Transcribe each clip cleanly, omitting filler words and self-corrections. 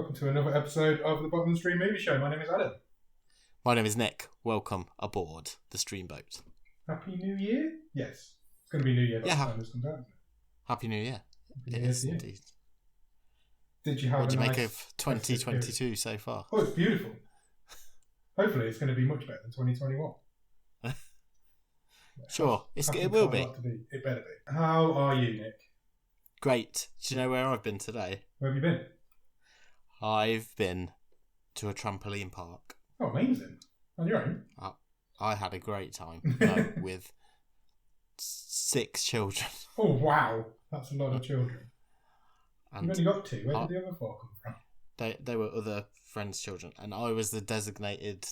welcome to another episode of the Bottom of the Stream Movie Show. My name is Adam. My name is Nick. Welcome aboard the Streamboat. Happy New Year? Yes. It's going to be New Year by the time this comes out, isn't it? Happy New Year. Happy It is indeed. Did you have what do you nice make of 2022 so far? Oh, it's beautiful. Hopefully it's going to be much better than 2021. Sure, it will be. It better be. How are you, Nick? Great. Do you know where I've been today? Where have you been? I've been to a trampoline park. Oh, amazing. On your own? I had a great time with 6 children. Oh, wow. That's a lot of children. And you've only got 2. Where did the other 4 come from? They were other friends' children, and I was the designated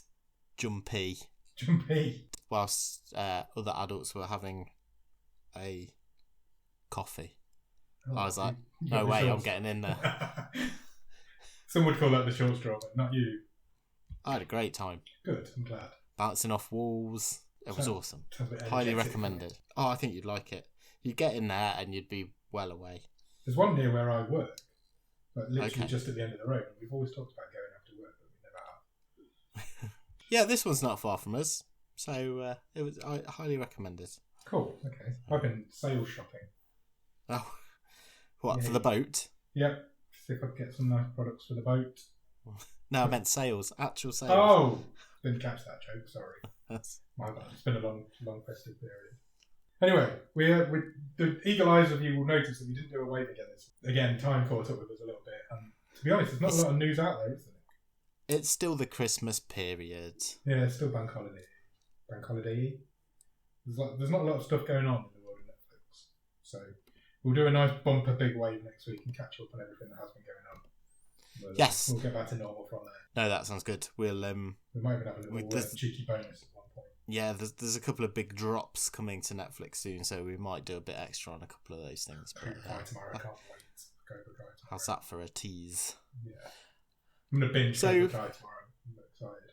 jumpy. Jumpy? Whilst other adults were having a coffee. I was like, no way, I'm getting in there. Some would call that the short straw, but not you. I had a great time. Good, I'm glad. Bouncing off walls. It was awesome. Highly Highly recommended. Oh, I think you'd like it. You'd get in there and you'd be well away. There's one near where I work, but literally just at the end of the road. We've always talked about going after work, but we never have. Yeah, this one's not far from us. So I highly recommend it. Cool, okay. I've been sales shopping. Oh. What, for the boat? Yep. See if I can get some nice products for the boat. No, I meant sales. Actual sales. Oh! Didn't catch that joke, sorry. That's... My bad. It's been a long festive period. Anyway, the eagle eyes of you will notice that we didn't do a wave again. Again, time caught up with us a little bit. And to be honest, there's not a lot of news out there, is there? It's still the Christmas period. Yeah, it's still bank holiday. Bank holiday. There's not a lot of stuff going on in the world of Netflix. So we'll do a nice bumper big wave next week and catch up on everything that has been going on. Yes. We'll get back to normal from there. No, that sounds good. We might even have a little cheeky bonus at one point. Yeah, there's a couple of big drops coming to Netflix soon, so we might do a bit extra on a couple of those things. Cobra Kai tomorrow, I can't wait. Cobra Kai tomorrow. How's that for a tease? Yeah. I'm going to binge Cobra Kai tomorrow. I'm excited.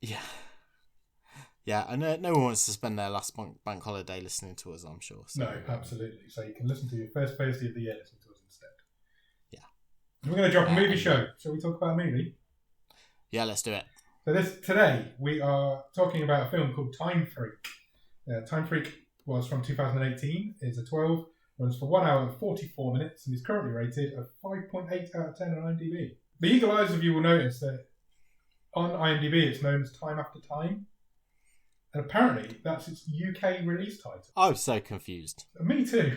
Yeah. Yeah, and no one wants to spend their last bank holiday listening to us, I'm sure. So. No, absolutely. So you can listen to your first Thursday of the year, listen to us instead. Yeah. We're going to drop a movie show. Shall we talk about a movie? Yeah, let's do it. So today we are talking about a film called Time Freak. Time Freak was from 2018. It's a 12, runs for 1 hour and 44 minutes, and is currently rated a 5.8 out of 10 on IMDb. The eagle eyes of you will notice that on IMDb it's known as Time After Time. And apparently that's its UK release title. I was so confused. Me too.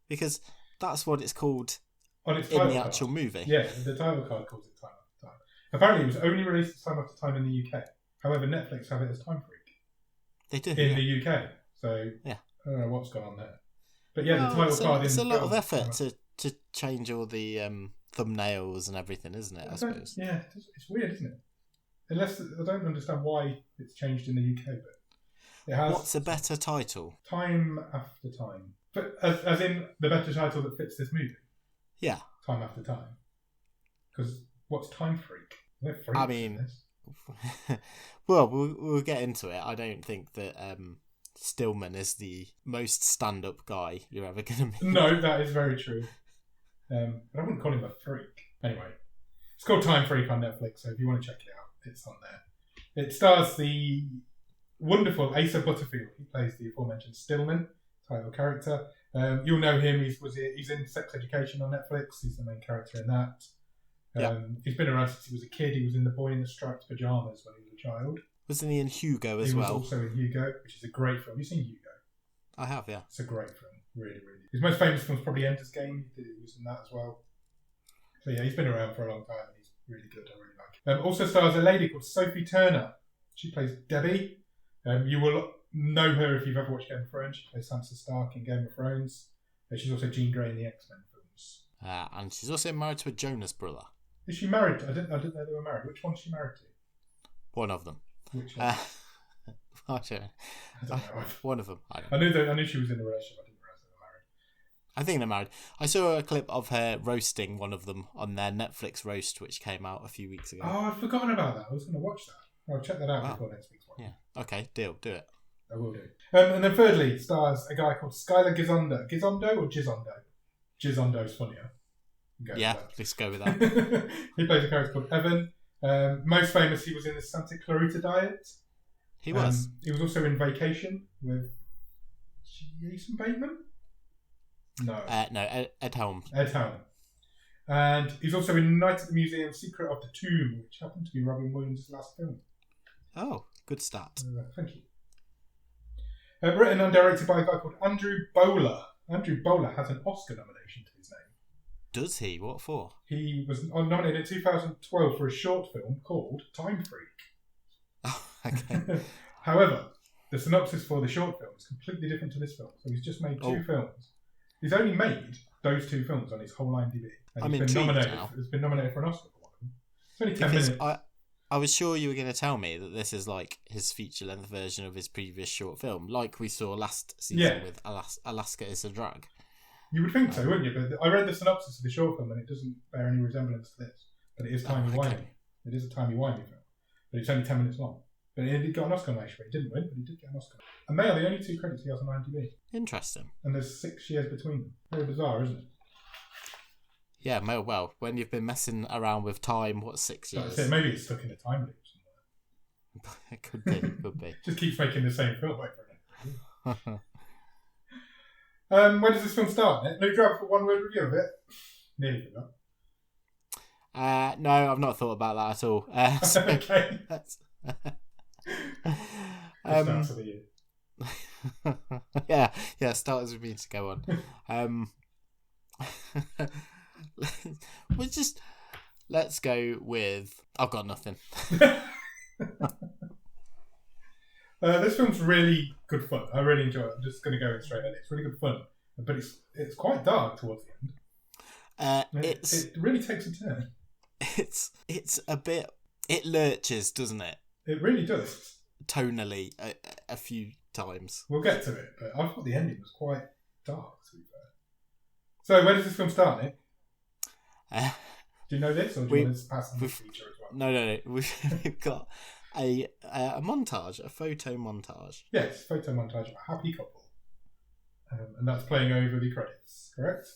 Because that's what it's called on its in the actual movie. Yeah, the title card calls it Time After Time. Apparently it was only released as Time After Time in the UK. However, Netflix have it as Time Freak. They do. In the UK. So yeah. I don't know what's gone on there. But yeah, the title card it's a lot of effort to change all the thumbnails and everything, isn't it, I suppose? Yeah, it's weird, isn't it? Unless I don't understand why it's changed in the UK, but it has. What's a better title? Time After Time, but as in the better title that fits this movie. Yeah. Time After Time. Because what's Time Freak? I mean, well, we'll get into it. I don't think that Stillman is the most stand-up guy you're ever going to meet. No, that is very true. But I wouldn't call him a freak. Anyway, it's called Time Freak on Netflix, so if you want to check it out, it's on there. It stars the wonderful Asa Butterfield. He plays the aforementioned Stillman, title character. You'll know him. He's in Sex Education on Netflix. He's the main character in that. He's been around since he was a kid. He was in The Boy in the Striped Pyjamas when he was a child. Wasn't he in Hugo as well? He was also in Hugo, which is a great film. Have you seen Hugo? I have, yeah. It's a great film. Really, really. His most famous film is probably Ender's Game. He was in that as well. So yeah, he's been around for a long time and he's really good. I really like him. Also stars a lady called Sophie Turner. She plays Debbie. You will know her if you've ever watched Game of Thrones. She plays Sansa Stark in Game of Thrones. She's also Jean Grey in the X-Men films. And she's also married to a Jonas brother. Is she married? I didn't know they were married. Which one is she married to? One of them. Which one? I don't know. One of them. I knew she was in a relationship. I didn't realise they were married. I think they're married. I saw a clip of her roasting one of them on their Netflix roast, which came out a few weeks ago. Oh, I'd forgotten about that. I was going to watch that. I'll check that out before next week's one. Yeah. Okay, deal. Do it. I will do. And then thirdly, stars a guy called Skyler Gisondo. Gisondo or Gisondo? Gisondo's funnier. Yeah, let's go with that. He plays a character called Evan. Most famous, he was in the Santa Clarita Diet. He was. He was also in Vacation with Jason Bateman. No, Ed Helms. Ed Helm. And he's also in Night at the Museum, Secret of the Tomb, which happened to be Robin Williams' last film. Oh, good start. Thank you. Written and directed by a guy called Andrew Bowler. Andrew Bowler has an Oscar nomination to his name. Does he? What for? He was nominated in 2012 for a short film called Time Freak. Oh, okay. However, the synopsis for the short film is completely different to this film. So he's just made two films. He's only made those two films on his whole IMDb. And he's been nominated for an Oscar for one of them. It's only 10 minutes. I was sure you were going to tell me that this is like his feature-length version of his previous short film, like we saw last season with Alaska is a Drag. You would think so, wouldn't you? But I read the synopsis of the short film and it doesn't bear any resemblance to this. But it is timey-wimey. It is a timey-wimey film. But it's only 10 minutes long. But he got an Oscar nomination. He didn't win, but he did get an Oscar. And they are the only two credits he has on IMDb. Interesting. And there's 6 years between them. Very bizarre, isn't it? Yeah, well, when you've been messing around with time, what's 6 years? That's it. Maybe it's stuck in a time loop somewhere. It could be. Just keeps making the same film over and over. When does this film start? No drive for one word review of it. Nearly forgot. No, I've not thought about that at all. Okay. Start of the year. yeah. Starters with me to go on. Let's go with. I've got nothing. This film's really good fun. I really enjoy it. I'm just going to go in straight at it. It's really good fun, but it's quite dark towards the end. It really takes a turn. It's a bit. It lurches, doesn't it? It really does. Tonally, a few times. We'll get to it, but I thought the ending was quite dark, to be fair. So, where does this film start, Nick? Do you know this, or do you want to pass on the feature as well? No. We've got a montage, a photo montage. Yes, photo montage of a happy couple. And that's playing over the credits, correct?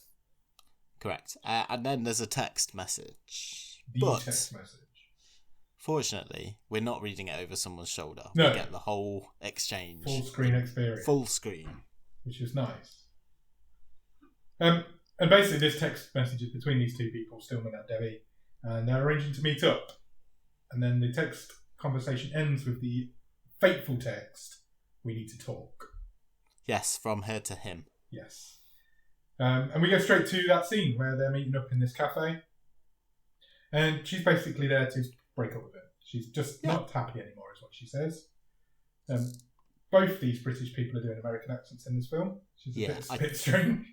Correct. And then there's a text message. Text message. Fortunately, we're not reading it over someone's shoulder. No. We get the whole exchange. Full screen experience. Full screen. Which is nice. And basically this text message is between these two people, Stillman and Debbie, and they're arranging to meet up. And then the text conversation ends with the fateful text, "We need to talk." Yes, from her to him. Yes. And we go straight to that scene where they're meeting up in this cafe. And she's basically there to break up with him. She's just not happy anymore, is what she says. Both these British people are doing American accents in this film, which is a bit strange.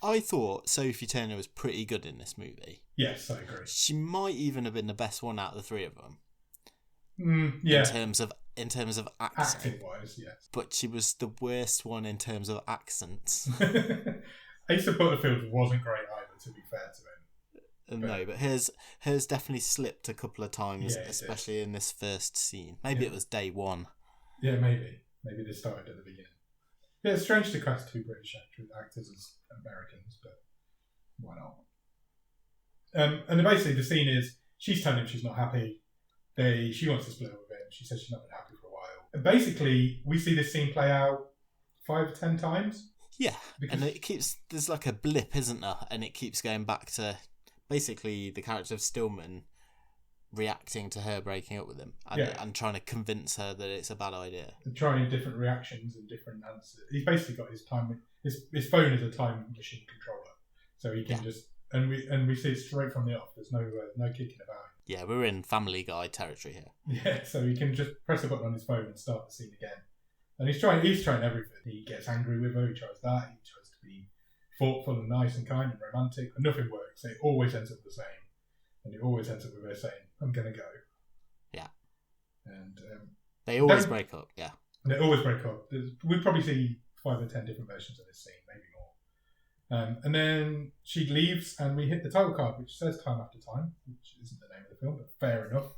I thought Sophie Turner was pretty good in this movie. Yes, I agree. She might even have been the best one out of the three of them. Yeah. In terms of acting wise, yes. But she was the worst one in terms of accents. Asa Butterfield wasn't great either, to be fair to him. No, but hers definitely slipped a couple of times, especially in this first scene. Maybe it was day one. Yeah, maybe. Maybe they started at the beginning. Yeah, it's strange to cast two British actors as Americans, but why not? And then basically the scene is she's telling him she's not happy. She wants to split up with him. She says she's not been happy for a while. And basically, we see this scene play out 5 or 10 times. Yeah, and there's like a blip, isn't there? And it keeps going back to basically the character of Stillman reacting to her breaking up with him and trying to convince her that it's a bad idea. And trying different reactions and different answers. He's basically got his phone is a time machine controller, so he can just and we see it straight from the off. There's no kicking about it. Yeah, we're in Family Guy territory here. Yeah, so he can just press a button on his phone and start the scene again. And he's trying everything. He gets angry with her. He tries that. He tries to be thoughtful and nice and kind and romantic, but nothing works. It always ends up the same. And it always ends up with her saying, "I'm going to go." Yeah. And they always break up, yeah. They always break up. We probably see 5 or 10 different versions of this scene, maybe more. And then she leaves and we hit the title card, which says Time After Time, which isn't the name of the film, but fair enough.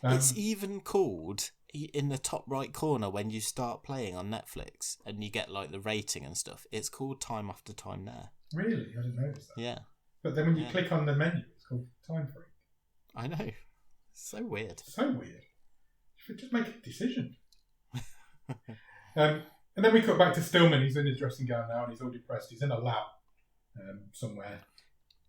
It's even called, in the top right corner when you start playing on Netflix and you get like the rating and stuff, it's called Time After Time there. Really? I didn't notice that. Yeah. But then when you click on the menu, it's called Time Freak. I know. So weird. So weird. You should just make a decision. And then we cut back to Stillman. He's in his dressing gown now and he's all depressed. He's in a lab somewhere.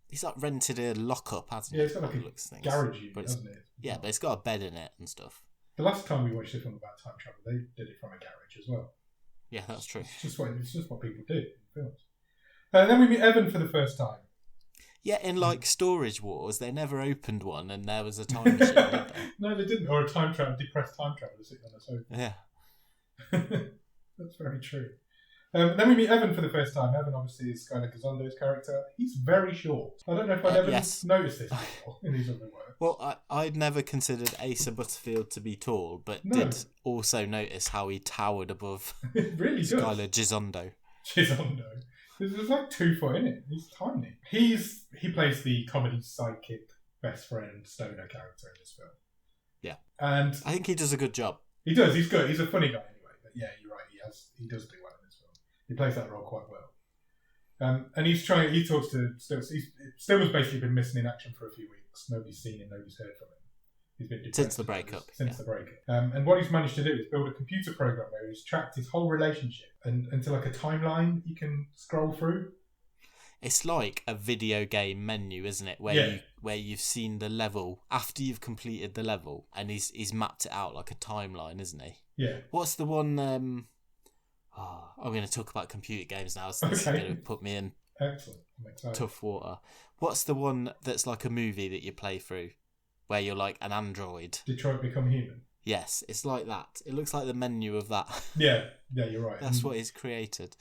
He's like rented a lock-up, hasn't he? Yeah, it's got like a garage unit, hasn't it? Yeah, but it's got a bed in it and stuff. The last time we watched a film about time travel, they did it from a garage as well. Yeah, that's true. It's just what people do in films. Then we meet Evan for the first time. Yeah, in like Storage Wars, they never opened one and there was a time machine, did they? No, they didn't. Or a depressed time traveller sitting on a sofa. Yeah. That's very true. Then we meet Evan for the first time. Evan obviously is Skyler Gizondo's character. He's very short. I don't know if I'd ever noticed this before in these other works. Well, I'd never considered Asa Butterfield to be tall, but did also notice how he towered above really Skyler Gisondo. Gisondo. There's like 2 foot in it. He's tiny. He plays the comedy sidekick, best friend, stoner character in this film. Yeah. And I think he does a good job. He does. He's good. He's a funny guy anyway. But yeah, you're right. He does do well in this film. He plays that role quite well. And he talks to Stillman's basically been missing in action for a few weeks. Nobody's seen him. Nobody's heard from him. He's been since the breakup. And what he's managed to do is build a computer program where he's tracked his whole relationship into like a timeline you can scroll through. It's like a video game menu, isn't it? Where you've seen the level after you've completed the level, and he's mapped it out like a timeline, isn't he? Yeah. What's the one? I'm going to talk about computer games now, so this is going to put me in tough water. What's the one that's like a movie that you play through, where you're like an android? Detroit Become Human. Yes, it's like that. It looks like the menu of that. Yeah, you're right. That's what he's created.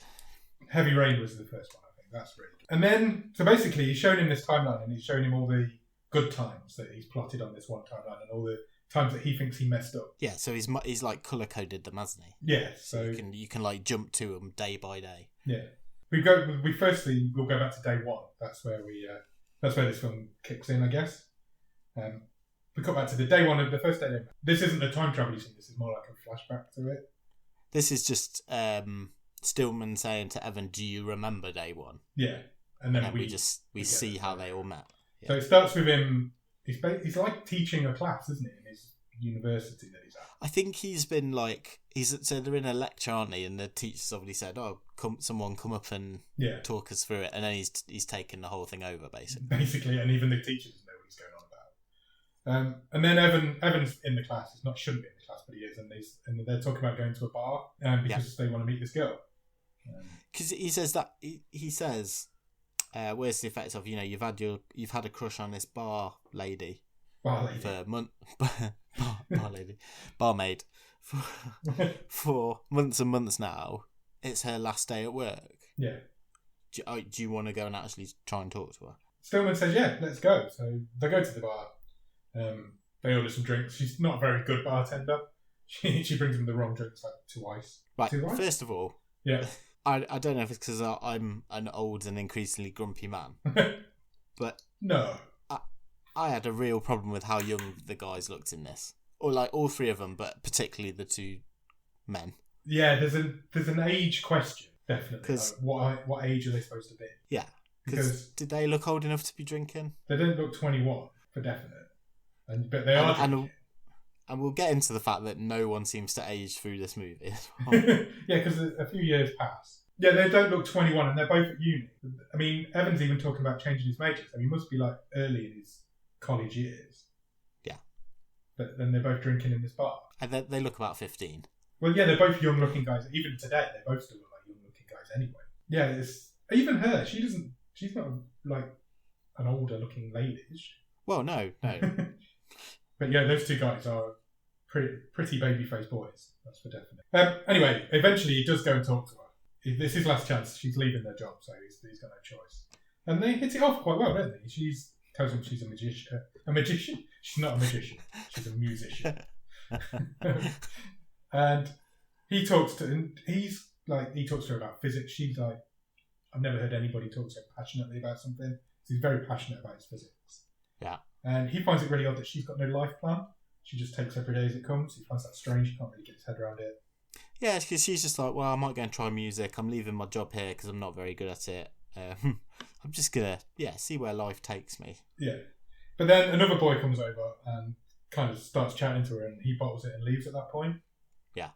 Heavy Rain was the first one, I think. That's really good. And then, so basically, he's shown him this timeline, and he's shown him all the good times that he's plotted on this one timeline, and all the times that he thinks he messed up. Yeah, so he's like colour coded them, hasn't he? Yeah, so you can like jump to them day by day. Yeah, we'll go back to day one. That's where this film kicks in, I guess. We cut back to the day one of the first day. This isn't a time travel scene. This is more like a flashback to it. This is just Stillman saying to Evan, "Do you remember day one?" Yeah, and then we see how they all met. Yeah. So it starts with him. He's like teaching a class, isn't he, in his university that he's at? I think he's been like so they're in a lecture, aren't they? And the teacher's obviously said, someone come up and talk us through it," and then he's taken the whole thing over basically. And even the teacher doesn't know what he's going on about. And then Evan's in the class. He shouldn't be in the class, but he is, and they're talking about going to a bar because they want to meet this girl. Because he says that he says, where's the effect of you've had a crush on this barmaid for months and months now. It's her last day at work. Yeah. Do you want to go and actually try and talk to her? Stillman says, "Yeah, let's go." So they go to the bar. They order some drinks. She's not a very good bartender. She brings them the wrong drinks, like 2 ice. Right. 2 ice? First of all, I don't know if it's because I'm an old and increasingly grumpy man, but no, I had a real problem with how young the guys looked in this, or like all 3 of them, but particularly the 2 men. Yeah, there's an age question, definitely. Like, what age are they supposed to be? Yeah, because did they look old enough to be drinking? They didn't look 21 for definite, but they are drinking. And we'll get into the fact that no one seems to age through this movie as well. Yeah, because a few years pass. Yeah, they don't look 21 and they're both at uni. I mean, Evan's even talking about changing his major, so he must be like early in his college years. Yeah. But then they're both drinking in this bar. And they look about 15. Well, yeah, they're both young looking guys. Even today, they both still look like young looking guys anyway. Yeah, even her, she's not like an older looking lady, is she? Well, no. But yeah, those 2 guys are pretty baby-faced boys. That's for definite. Anyway, eventually he does go and talk to her. This is his last chance. She's leaving their job, so he's got no choice. And they hit it off quite well, don't they? She tells him she's a magician. A magician? She's not a magician. She's a musician. And he talks to her about physics. She's like, I've never heard anybody talk so passionately about something. So he's very passionate about his physics. Yeah. And he finds it really odd that she's got no life plan. She just takes every day as it comes. He finds that strange. He can't really get his head around it. Yeah, because she's just like, well, I might go and try music. I'm leaving my job here because I'm not very good at it. I'm I'm just gonna see where life takes me. Yeah. But then another boy comes over and kind of starts chatting to her, and he bottles it and leaves at that point. Yeah.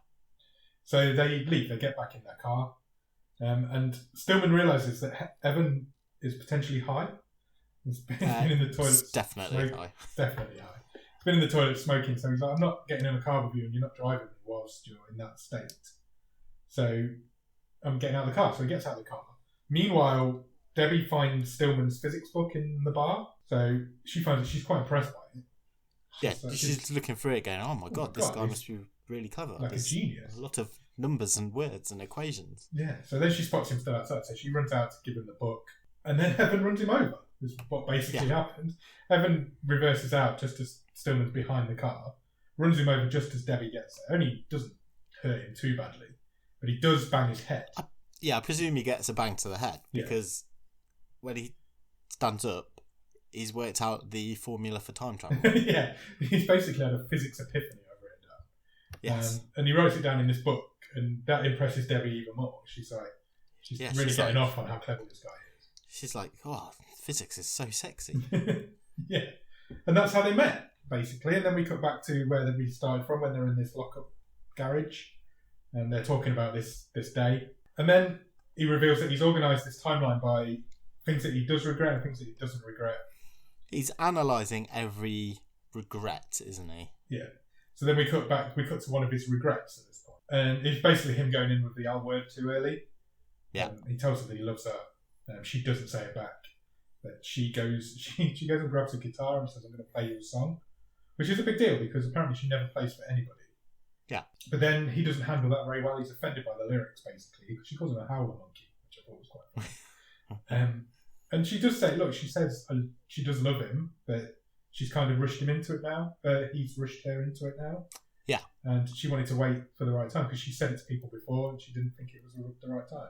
So they leave. They get back in their car, and Stillman realizes that Evan is potentially high. He's been in the toilet. Definitely high. Definitely high. He's been in the toilet smoking. So he's like, "I'm not getting in a car with you, and you're not driving whilst you're in that state. So I'm getting out of the car." So he gets out of the car. Meanwhile, Debbie finds Stillman's physics book in the bar. So she finds it. She's quite impressed by it. Yeah, so she's looking through it going, oh my god, this guy must be really clever. Like There's a genius. A lot of numbers and words and equations. Yeah, so then she spots him still outside. So she runs out to give him the book. And then Evan runs him over. Is what basically happens. Evan reverses out just as Stillman's behind the car. Runs him over just as Debbie gets there. Only doesn't hurt him too badly. But he does bang his head. I presume he gets a bang to the head. Because when he stands up, he's worked out the formula for time travel. Yeah, he's basically had a physics epiphany over it now. Yes. And he writes it down in this book, and that impresses Debbie even more. She's really getting off on how clever this guy is. She's like, oh, physics is so sexy. Yeah. And that's how they met, basically. And then we cut back to where we started from, when they're in this lock-up garage, and they're talking about this day. And then he reveals that he's organised this timeline by things that he does regret and things that he doesn't regret. He's analysing every regret, isn't he? Yeah. So then we cut to one of his regrets at this point. And it's basically him going in with the L word too early. Yeah. He tells her that he loves her. She doesn't say it back. But she goes and grabs a guitar and says, "I'm going to play you a song," which is a big deal because apparently she never plays for anybody. Yeah. But then he doesn't handle that very well. He's offended by the lyrics, basically. She calls him a howler monkey, which I thought was quite funny. And she does say, look, she says she does love him, but she's kind of rushed him into it now. He's rushed her into it now. Yeah. And she wanted to wait for the right time because she said it to people before and she didn't think it was the right time.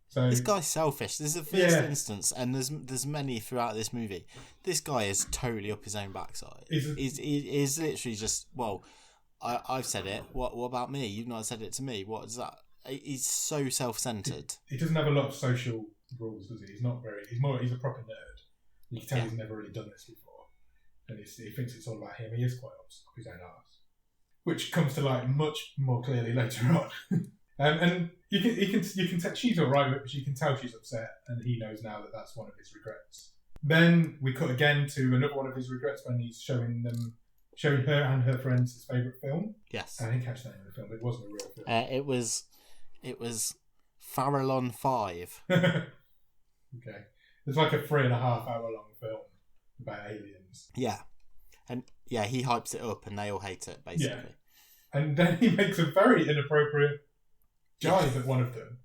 So this guy's selfish. This is the first instance, and there's many throughout this movie. This guy is totally up his own backside. He's literally just, well, I've said it. What about me? You've not said it to me. What is that? He's so self-centered. He doesn't have a lot of social rules, does he? He's a proper nerd. You can tell he's never really done this before, and he thinks it's all about him. He is quite up his own arse, which comes to light much more clearly later on. And you can tell she's all right with it, but you can tell she's upset, and he knows now that that's one of his regrets. Then we cut again to another one of his regrets when he's showing her and her friends his favourite film. Yes, I didn't catch the name of the film. It wasn't a real film. It was Farallon 5. Okay. It's like a 3.5 hour long film about aliens. Yeah. And he hypes it up and they all hate it, basically. Yeah. And then he makes a very inappropriate jive at one of them.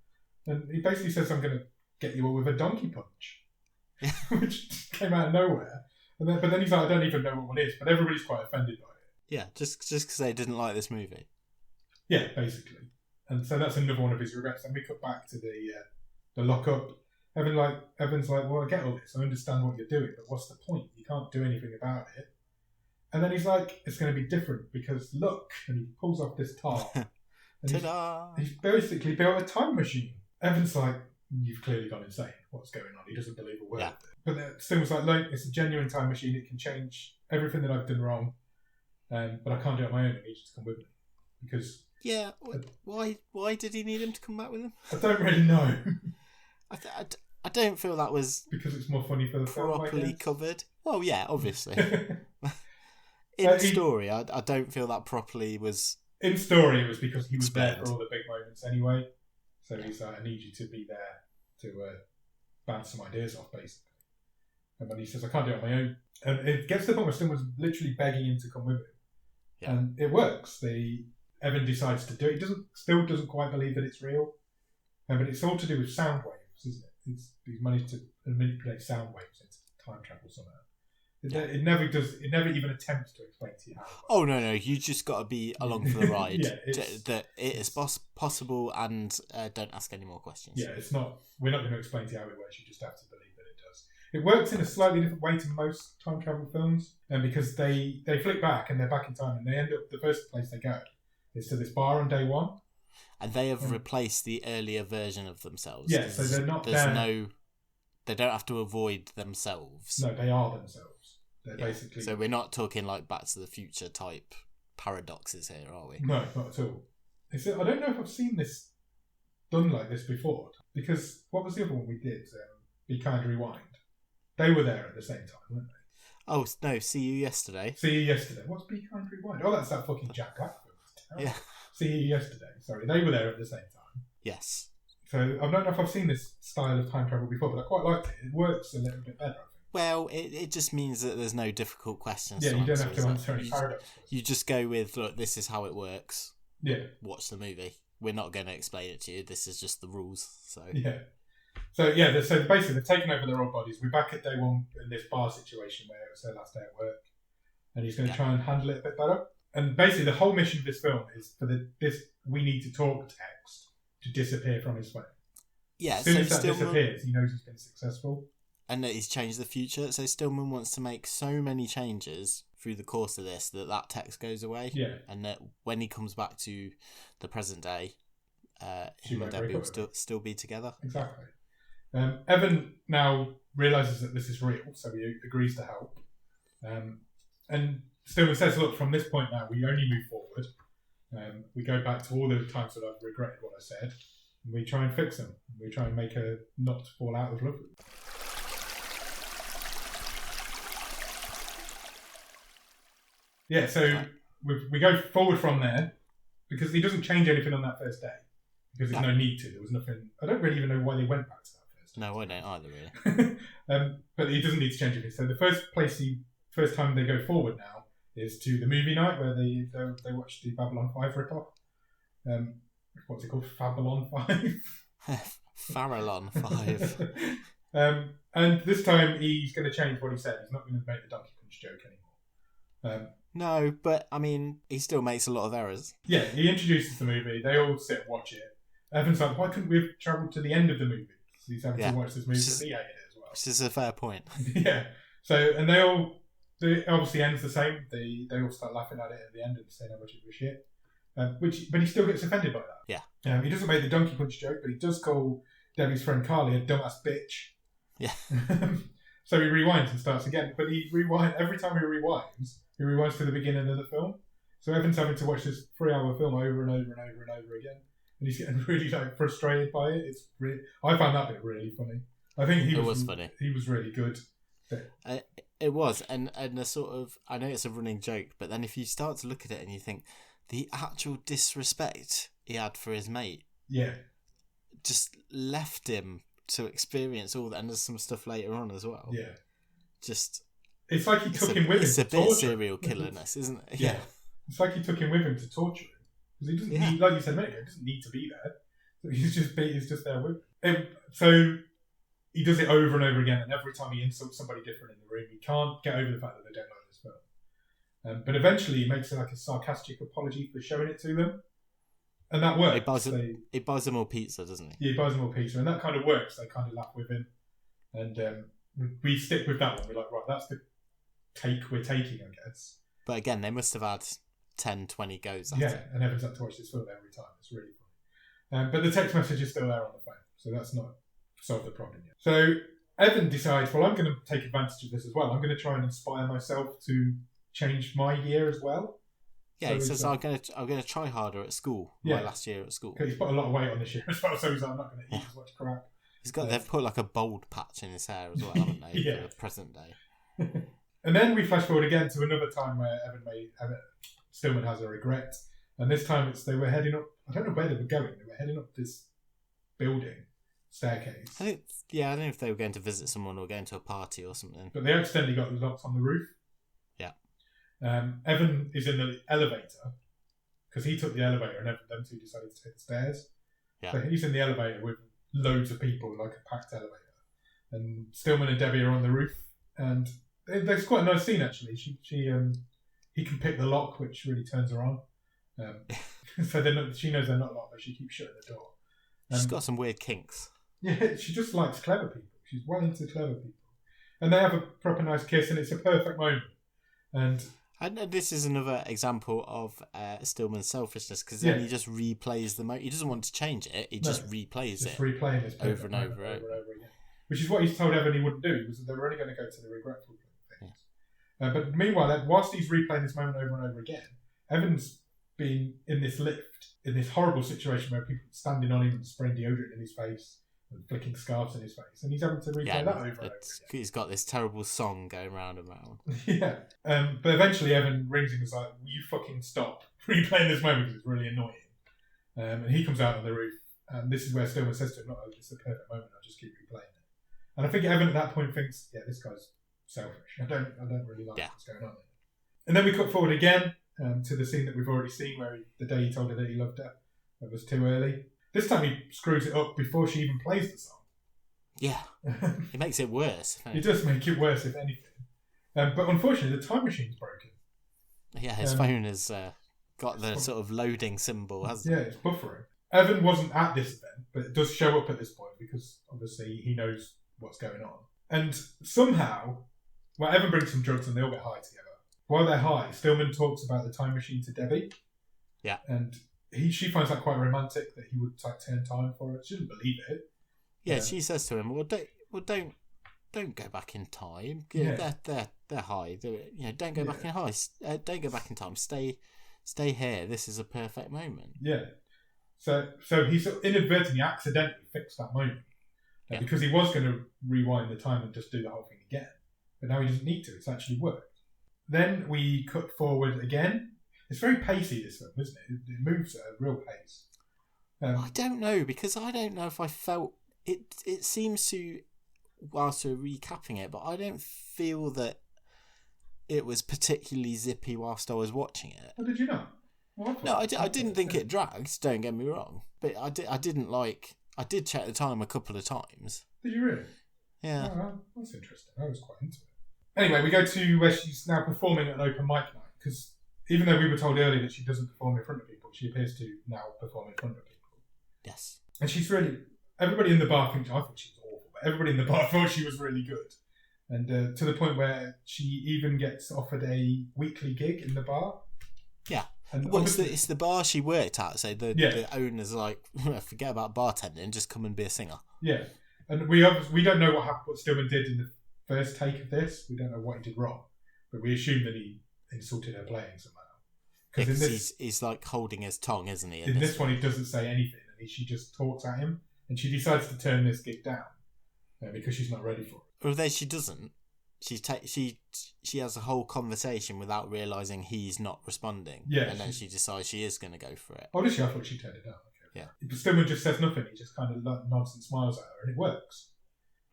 And he basically says, "I'm going to get you all with a donkey punch." Which came out of nowhere. But then he's like, "I don't even know what one is." But everybody's quite offended by it. Yeah, just because they didn't like this movie. Yeah, basically. And so that's another one of his regrets. Then we cut back to the lockup. Evan's like, "Well, I get all this. I understand what you're doing, but what's the point? You can't do anything about it." And then he's like, "It's going to be different because look," and he pulls off this tarp. Ta-da! He's basically built a time machine. Evan's like, "You've clearly gone insane. What's going on?" He doesn't believe a word of it. But Stills like, "Look, it's a genuine time machine. It can change everything that I've done wrong, but I can't do it on my own. I need you to come with me." Because why did he need him to come back with him? I don't really know. I don't feel that was because it's more funny for the film, properly covered. Well, yeah, obviously. In story, I don't feel that properly was. In story, it was because he was there for all the big moments anyway. So he's like, "I need you to be there to bounce some ideas off, basically." And when he says, "I can't do it on my own," and it gets to the point where Stillman's literally begging him to come with him, and it works. Evan decides to do it. He still doesn't quite believe that it's real, but it's all to do with sound waves, isn't it? He's managed to manipulate sound waves into time travel somehow. It never even attempts to explain to you how. Oh no! You just got to be along for the ride. That it is possible, and don't ask any more questions. Yeah, it's not. We're not going to explain to you how it works. You just have to believe that it does. It works in a slightly different way to most time travel films, and because they flick back and they're back in time, and they end up the first place they go is to this bar on day one. And they have replaced the earlier version of themselves. Yeah, so they're not there. They don't have to avoid themselves. No, they are themselves. They're basically... So we're not talking like Back to the Future type paradoxes here, are we? No, not at all. I don't know if I've seen this done like this before, because what was the other one we did? Be Kind, Rewind. They were there at the same time, weren't they? Oh, no, See You Yesterday. See You Yesterday. What's Be Kind, Rewind? Oh, that's that fucking Jack Black film. Yeah. See You Yesterday. Sorry, they were there at the same time. Yes. So I don't know if I've seen this style of time travel before, but I quite liked it. It works a little bit better, I think. Well, it just means that there's no difficult questions. Yeah, you don't have to answer any paradoxes. You just go with, look, this is how it works. Yeah. Watch the movie. We're not going to explain it to you. This is just the rules. So So basically they've taken over their old bodies. We're back at day one in this bar situation where it was their last day at work, and he's going to try and handle it a bit better. And basically the whole mission of this film is for this "we need to talk" text to disappear from his phone. Yeah, as soon as that disappears, he knows he's been successful. And that he's changed the future. So Stillman wants to make so many changes through the course of this that text goes away. Yeah. And that when he comes back to the present day, him and Debbie will still be together. Exactly. Evan now realises that this is real, so he agrees to help. And Stillman says, look, from this point now, we only move forward. We go back to all the times that I've regretted what I said, and we try and fix them. We try and make her not fall out of love with them. Yeah, so we go forward from there, because he doesn't change anything on that first day, because there's no need to. There was nothing. I don't really even know why they went back to that first day. No, I don't either, really. But he doesn't need to change anything. So the first time they go forward now is to the movie night where they watch the Babylon 5 rip-off. What's it called? Fabulon 5? Farallon 5. And this time he's going to change what he said. He's not going to make the donkey punch joke anymore. No, but I mean, he still makes a lot of errors. Yeah, he introduces the movie. They all sit and watch it. Evan's like, why couldn't we have travelled to the end of the movie? Because he's having to watch this movie because he hated it as well. Which is a fair point. Yeah. So, and it obviously ends the same. They all start laughing at it at the end and saying how much it was shit. But he still gets offended by that. Yeah. He doesn't make the donkey punch joke, but he does call Debbie's friend Carly a dumbass bitch. Yeah. So he rewinds and starts again. But every time he rewinds to the beginning of the film. So Evan's having to watch this 3-hour film over and over and over and over again. And he's getting really frustrated by it. I found that bit really funny. I think it was funny. He was really good. It was, and a sort of, I know it's a running joke, but then if you start to look at it and you think, the actual disrespect he had for his mate, just left him to experience all that, and there's some stuff later on as well. Yeah, it's like he took him with him. It's a bit serial killerness, isn't it? Yeah, it's like he took him with him to torture him because he doesn't need, like you said a minute ago, he doesn't need to be there. So he's just there with him. So he does it over and over again, and every time he insults somebody different in the room, he can't get over the fact that they don't like this film. But eventually he makes a sarcastic apology for showing it to them. And that works. He buys them all pizza, doesn't he? Yeah, he buys them all pizza, and that kind of works. They kind of laugh with him. And we stick with that one. We're like, right, that's the take we're taking, I guess. But again, they must have had 10, 20 goes at it. And Evan's had to watch this film every time. It's really funny. But the text message is still there on the phone, so that's not solved the problem yet. So Evan decides, well, I'm going to take advantage of this as well. I'm going to try and inspire myself to change my year as well. Yeah, so he says, I'm going to try harder at school. My last year at school. He's put a lot of weight on this year as well, so he's like, I'm not going to eat as much crap. They've put like a bold patch in his hair as well, haven't they? For the present day. And then we flash forward again to another time where Stillman has a regret. And this time they were heading up, I don't know where they were going, they were heading up this building staircase. I don't know if they were going to visit someone or going to a party or something. But they accidentally got locked on the roof. Yeah. Evan is in the elevator because he took the elevator and them two decided to take the stairs. Yeah. So he's in the elevator with loads of people, like a packed elevator. And Stillman and Debbie are on the roof, and there's quite a nice scene actually. He can pick the lock, which really turns her on. So she knows they're not locked, but she keeps shutting the door. She's got some weird kinks. Yeah, she just likes clever people. She's well into clever people. And they have a proper nice kiss, and it's a perfect moment. And this is another example of Stillman's selfishness, because then he just replays the moment. He doesn't want to change it. He just replays it. Replaying this over and over again. which is what he's told Evan he wouldn't do. He was they were only going to go to the regretful things. Yeah. But meanwhile, whilst he's replaying this moment over and over again, Evan's been in this lift, in this horrible situation where people are standing on him and spraying deodorant in his face and flicking scarves in his face, and he's having to replay that over and over again. He's got this terrible song going round and round. Yeah. But eventually Evan rings him and is like, will you fucking stop replaying this moment because it's really annoying. And he comes out on the roof, and this is where Stillman says to him, "Oh, it's the perfect moment. I'll just keep replaying it." And I think Evan at that point thinks, "Yeah, this guy's selfish. I don't really like what's going on." And then we cut forward again to the scene that we've already seen, where the day he told her that he loved her, it was too early. This time he screws it up before she even plays the song. Yeah, it makes it worse. It does make it worse, if anything. But unfortunately, the time machine's broken. Yeah, his phone has got the sort of loading symbol, hasn't it? Yeah, it's buffering. Evan wasn't at this event, but it does show up at this point because obviously he knows what's going on. And somehow, Evan brings some drugs and they all get high together. While they're high, Stillman talks about the time machine to Debbie. Yeah. And she finds that quite romantic that he would turn time for it. She doesn't believe it. Yeah, she says to him, don't go back in time. Yeah. They're high. Don't go back in high. Don't go back in time. Stay here. This is a perfect moment. Yeah. So he inadvertently, accidentally fixed that moment because he was going to rewind the time and just do the whole thing again. But now he doesn't need to. It's actually worked. Then we cut forward again. It's very pacey, this film, isn't it? It moves at a real pace. I don't know, because I don't know if I felt... It seems to, whilst we're recapping it, but I don't feel that it was particularly zippy whilst I was watching it. Oh, did you not? Well, I didn't think it dragged, don't get me wrong. But I didn't like... I did check the time a couple of times. Did you really? Yeah. Oh, well, that's interesting. I was quite into it. Anyway, we go to where she's now performing at an open mic night, because even though we were told earlier that she doesn't perform in front of people, she appears to now perform in front of people. Yes. And she's really... Everybody in the bar thinks... I thought she was awful, but everybody in the bar thought she was really good. And to the point where she even gets offered a weekly gig in the bar. Yeah. Well, it's the bar she worked at, so the owner's like, forget about bartending, just come and be a singer. Yeah. And we don't know what Stillman did in the first take of this. We don't know what he did wrong. But we assume that he insulted her playing somehow. Because he's like holding his tongue, isn't he? In this one, he doesn't say anything. And she just talks at him. And she decides to turn this gig down because she's not ready for it. Although she doesn't. She has a whole conversation without realising he's not responding. Yeah. And then she decides she is going to go for it. Oh, did she? I thought she turned it down. Okay. Yeah. But Stillman just says nothing. He just kind of nods and smiles at her, and it works.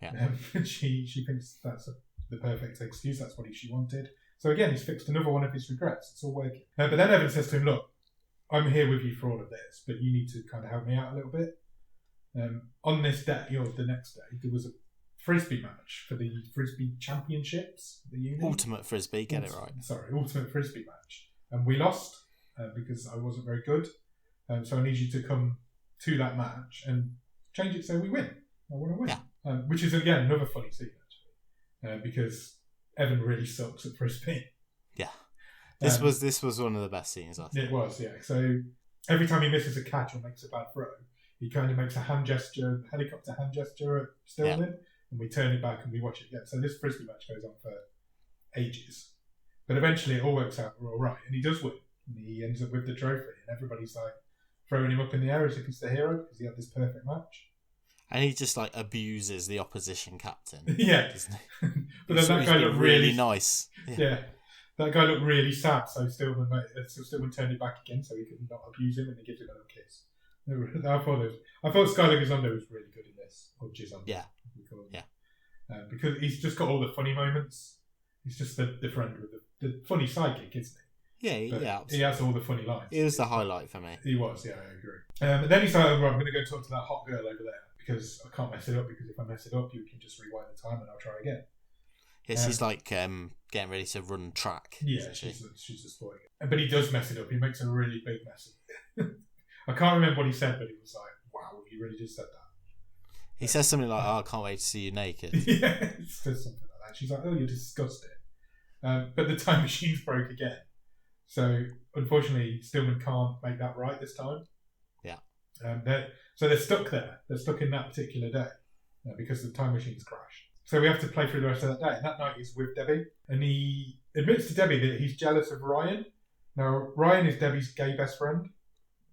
Yeah. She thinks that's the perfect excuse. That's what she wanted. So again, he's fixed another one of his regrets. It's all working. But then Evan says to him, "Look, I'm here with you for all of this, but you need to kind of help me out a little bit." On this day, or the next day, there was a Frisbee match for the Frisbee Championships. The Ultimate Frisbee, get it right. Sorry, Ultimate Frisbee match. And we lost because I wasn't very good. So I need you to come to that match and change it so we win. I want to win. Yeah. Which is, again, another funny scene, actually. Because Evan really sucks at Frisbee. Yeah. This was one of the best scenes, I think. It was, yeah. So every time he misses a catch or makes a bad throw, he kind of makes a helicopter hand gesture at Stillman, and we turn it back and we watch it again. So this Frisbee match goes on for ages. But eventually it all works out. We're all right. And he does win. And he ends up with the trophy. And everybody's like throwing him up in the air as if he's the hero because he had this perfect match. And he just like abuses the opposition captain. Yeah. Doesn't he? But then that guy looked really nice. Yeah. That guy looked really sad. So Stillman turned it back again so he could not abuse him, and he gives him another kiss. I thought Skyler Gisondo was really good in this, or Gisondo. Yeah. Because he's just got all the funny moments. He's just the friend with the funny sidekick, isn't he? Yeah. He has all the funny lines. He was the highlight for me. He was, yeah, I agree. But then he's like, I'm going to go talk to that hot girl over there because I can't mess it up, because if I mess it up, you can just rewind the time and I'll try again. Yeah, she's like getting ready to run track. Yeah, she's a spoiler. But he does mess it up. He makes a really big mess of it. I can't remember what he said, but he was like, wow, he really just said that. He says something like, I can't wait to see you naked. Yeah, he says something like that. She's like, oh, you're disgusting. But the time machine's broke again. So, unfortunately, Stillman can't make that right this time. Yeah. So they're stuck there. They're stuck in that particular day. because the time machine's crashed. So we have to play through the rest of that day. And that night he's with Debbie, and he admits to Debbie that he's jealous of Ryan. Now, Ryan is Debbie's gay best friend.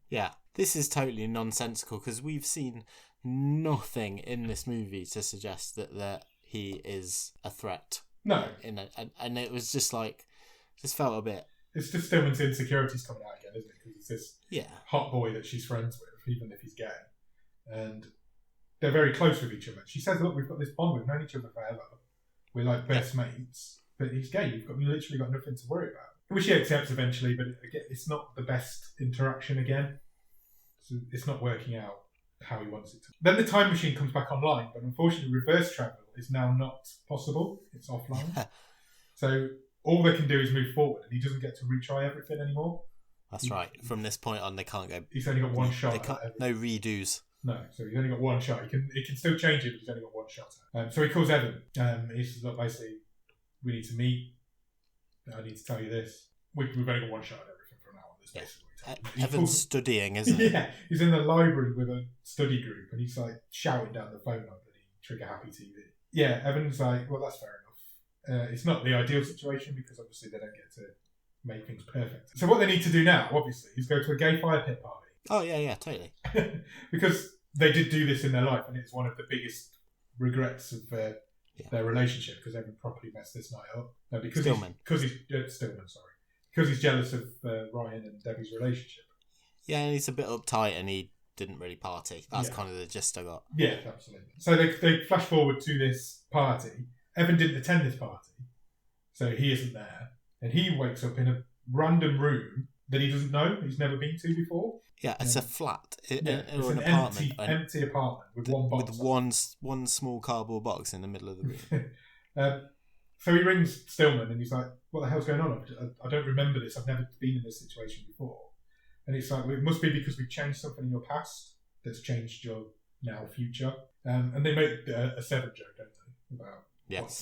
Yeah, this is totally nonsensical because we've seen nothing in this movie to suggest that he is a threat. No. And it was just like, just felt a bit... It's just Stillman's insecurities coming out again, isn't it? Because he's this hot boy that she's friends with, even if he's gay. And they're very close with each other. She says, look, we've got this bond, we've known each other forever. We're like best mates. But he's gay, you've literally got nothing to worry about. Which he accepts eventually, but again, it's not the best interaction again. So it's not working out how he wants it to. Then the time machine comes back online, but unfortunately reverse travel is now not possible. It's offline. So all they can do is move forward, and he doesn't get to retry everything anymore. That's right. From this point on, they can't go... He's only got one shot. No redos. No, so he's only got one shot. He can still change it, but he's only got one shot. So he calls Evan. He says, look, basically, we need to meet. I need to tell you this. We've only got one shot at everything from now on. This basically. Evan's studying, isn't he? Yeah, he's in the library with a study group, and he's like shouting down the phone on the Trigger Happy TV. Yeah, Evan's like, well, that's fair enough. It's not the ideal situation because obviously they don't get to make things perfect. So what they need to do now, obviously, is go to a gay fire pit party. Oh, yeah, totally. Because they did do this in their life, and it's one of the biggest regrets of their relationship, because Evan properly messed this night up. No, because Stillman. Because he's jealous of Ryan and Debbie's relationship. Yeah, and he's a bit uptight, and he didn't really party. That's kind of the gist I got. Yeah, absolutely. So they flash forward to this party. Evan didn't attend this party, so he isn't there, and he wakes up in a random room that he doesn't know, he's never been to before. Yeah, it's a flat. It's an apartment. Empty apartment with one box. With one small cardboard box in the middle of the room. So he rings Stillman and he's like, what the hell's going on? I don't remember this. I've never been in this situation before. And it's like, well, it must be because we've changed something in your past that's changed your now future. And they make a Seven joke, don't they? About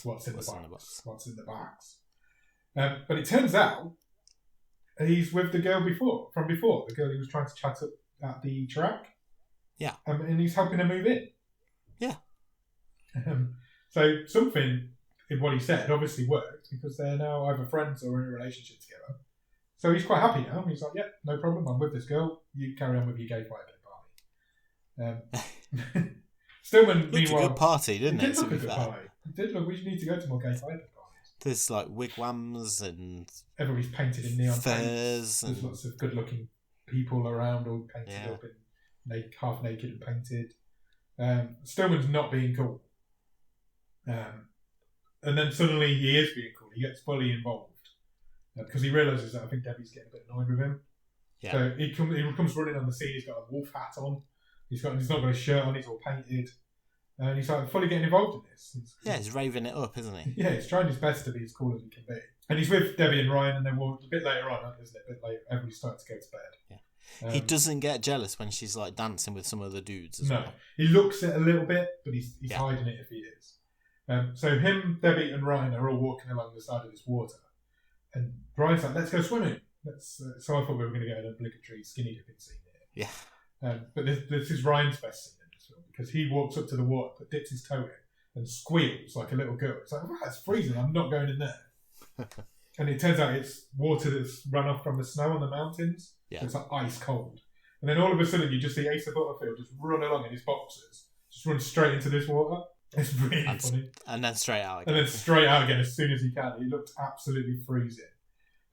what's in the box. What's in the box. But it turns out he's with the girl from before, the girl he was trying to chat up at the track. Yeah. And he's helping her move in. Yeah. So something in what he said obviously worked, because they're now either friends or in a relationship together. So he's quite happy now. He's like, yeah, no problem. I'm with this girl. You carry on with your gay fire party. Stillman, meanwhile... a good party, didn't it? It did look a good party. It did look... We need to go to more gay fire parties. There's like wigwams and... Everybody's painted in neon furs. There's lots of good-looking people around, all painted up and half naked and painted. Stillman's not being cool. And then suddenly he is being cool. He gets fully involved. Because he realises that I think Debbie's getting a bit annoyed with him. Yeah. So he comes running on the scene. He's got a wolf hat on. He's not got a shirt on. He's all painted. And he's like fully getting involved in this. He's raving it up, isn't he? Yeah, he's trying his best to be as cool as he can be. And he's with Debbie and Ryan, and then a bit later on, isn't it? A bit later, everybody's starting to go to bed. Yeah. He doesn't get jealous when she's like dancing with some other dudes as well. He looks it a little bit, but he's hiding it if he is. So him, Debbie, and Ryan are all walking along the side of this water. And Ryan's like, let's go swimming. So I thought we were going to get an obligatory skinny dipping scene here. Yeah. But this is Ryan's best scene in this film, because he walks up to the water, but dips his toe in, and squeals like a little girl. It's like, it's freezing. I'm not going in there. And it turns out it's water that's run off from the snow on the mountains. Yeah. So it's like ice cold. And then all of a sudden you just see Asa Butterfield just run along in his boxers, just run straight into this water. It's really funny. And then straight out again. And then straight out again as soon as he can. He looked absolutely freezing.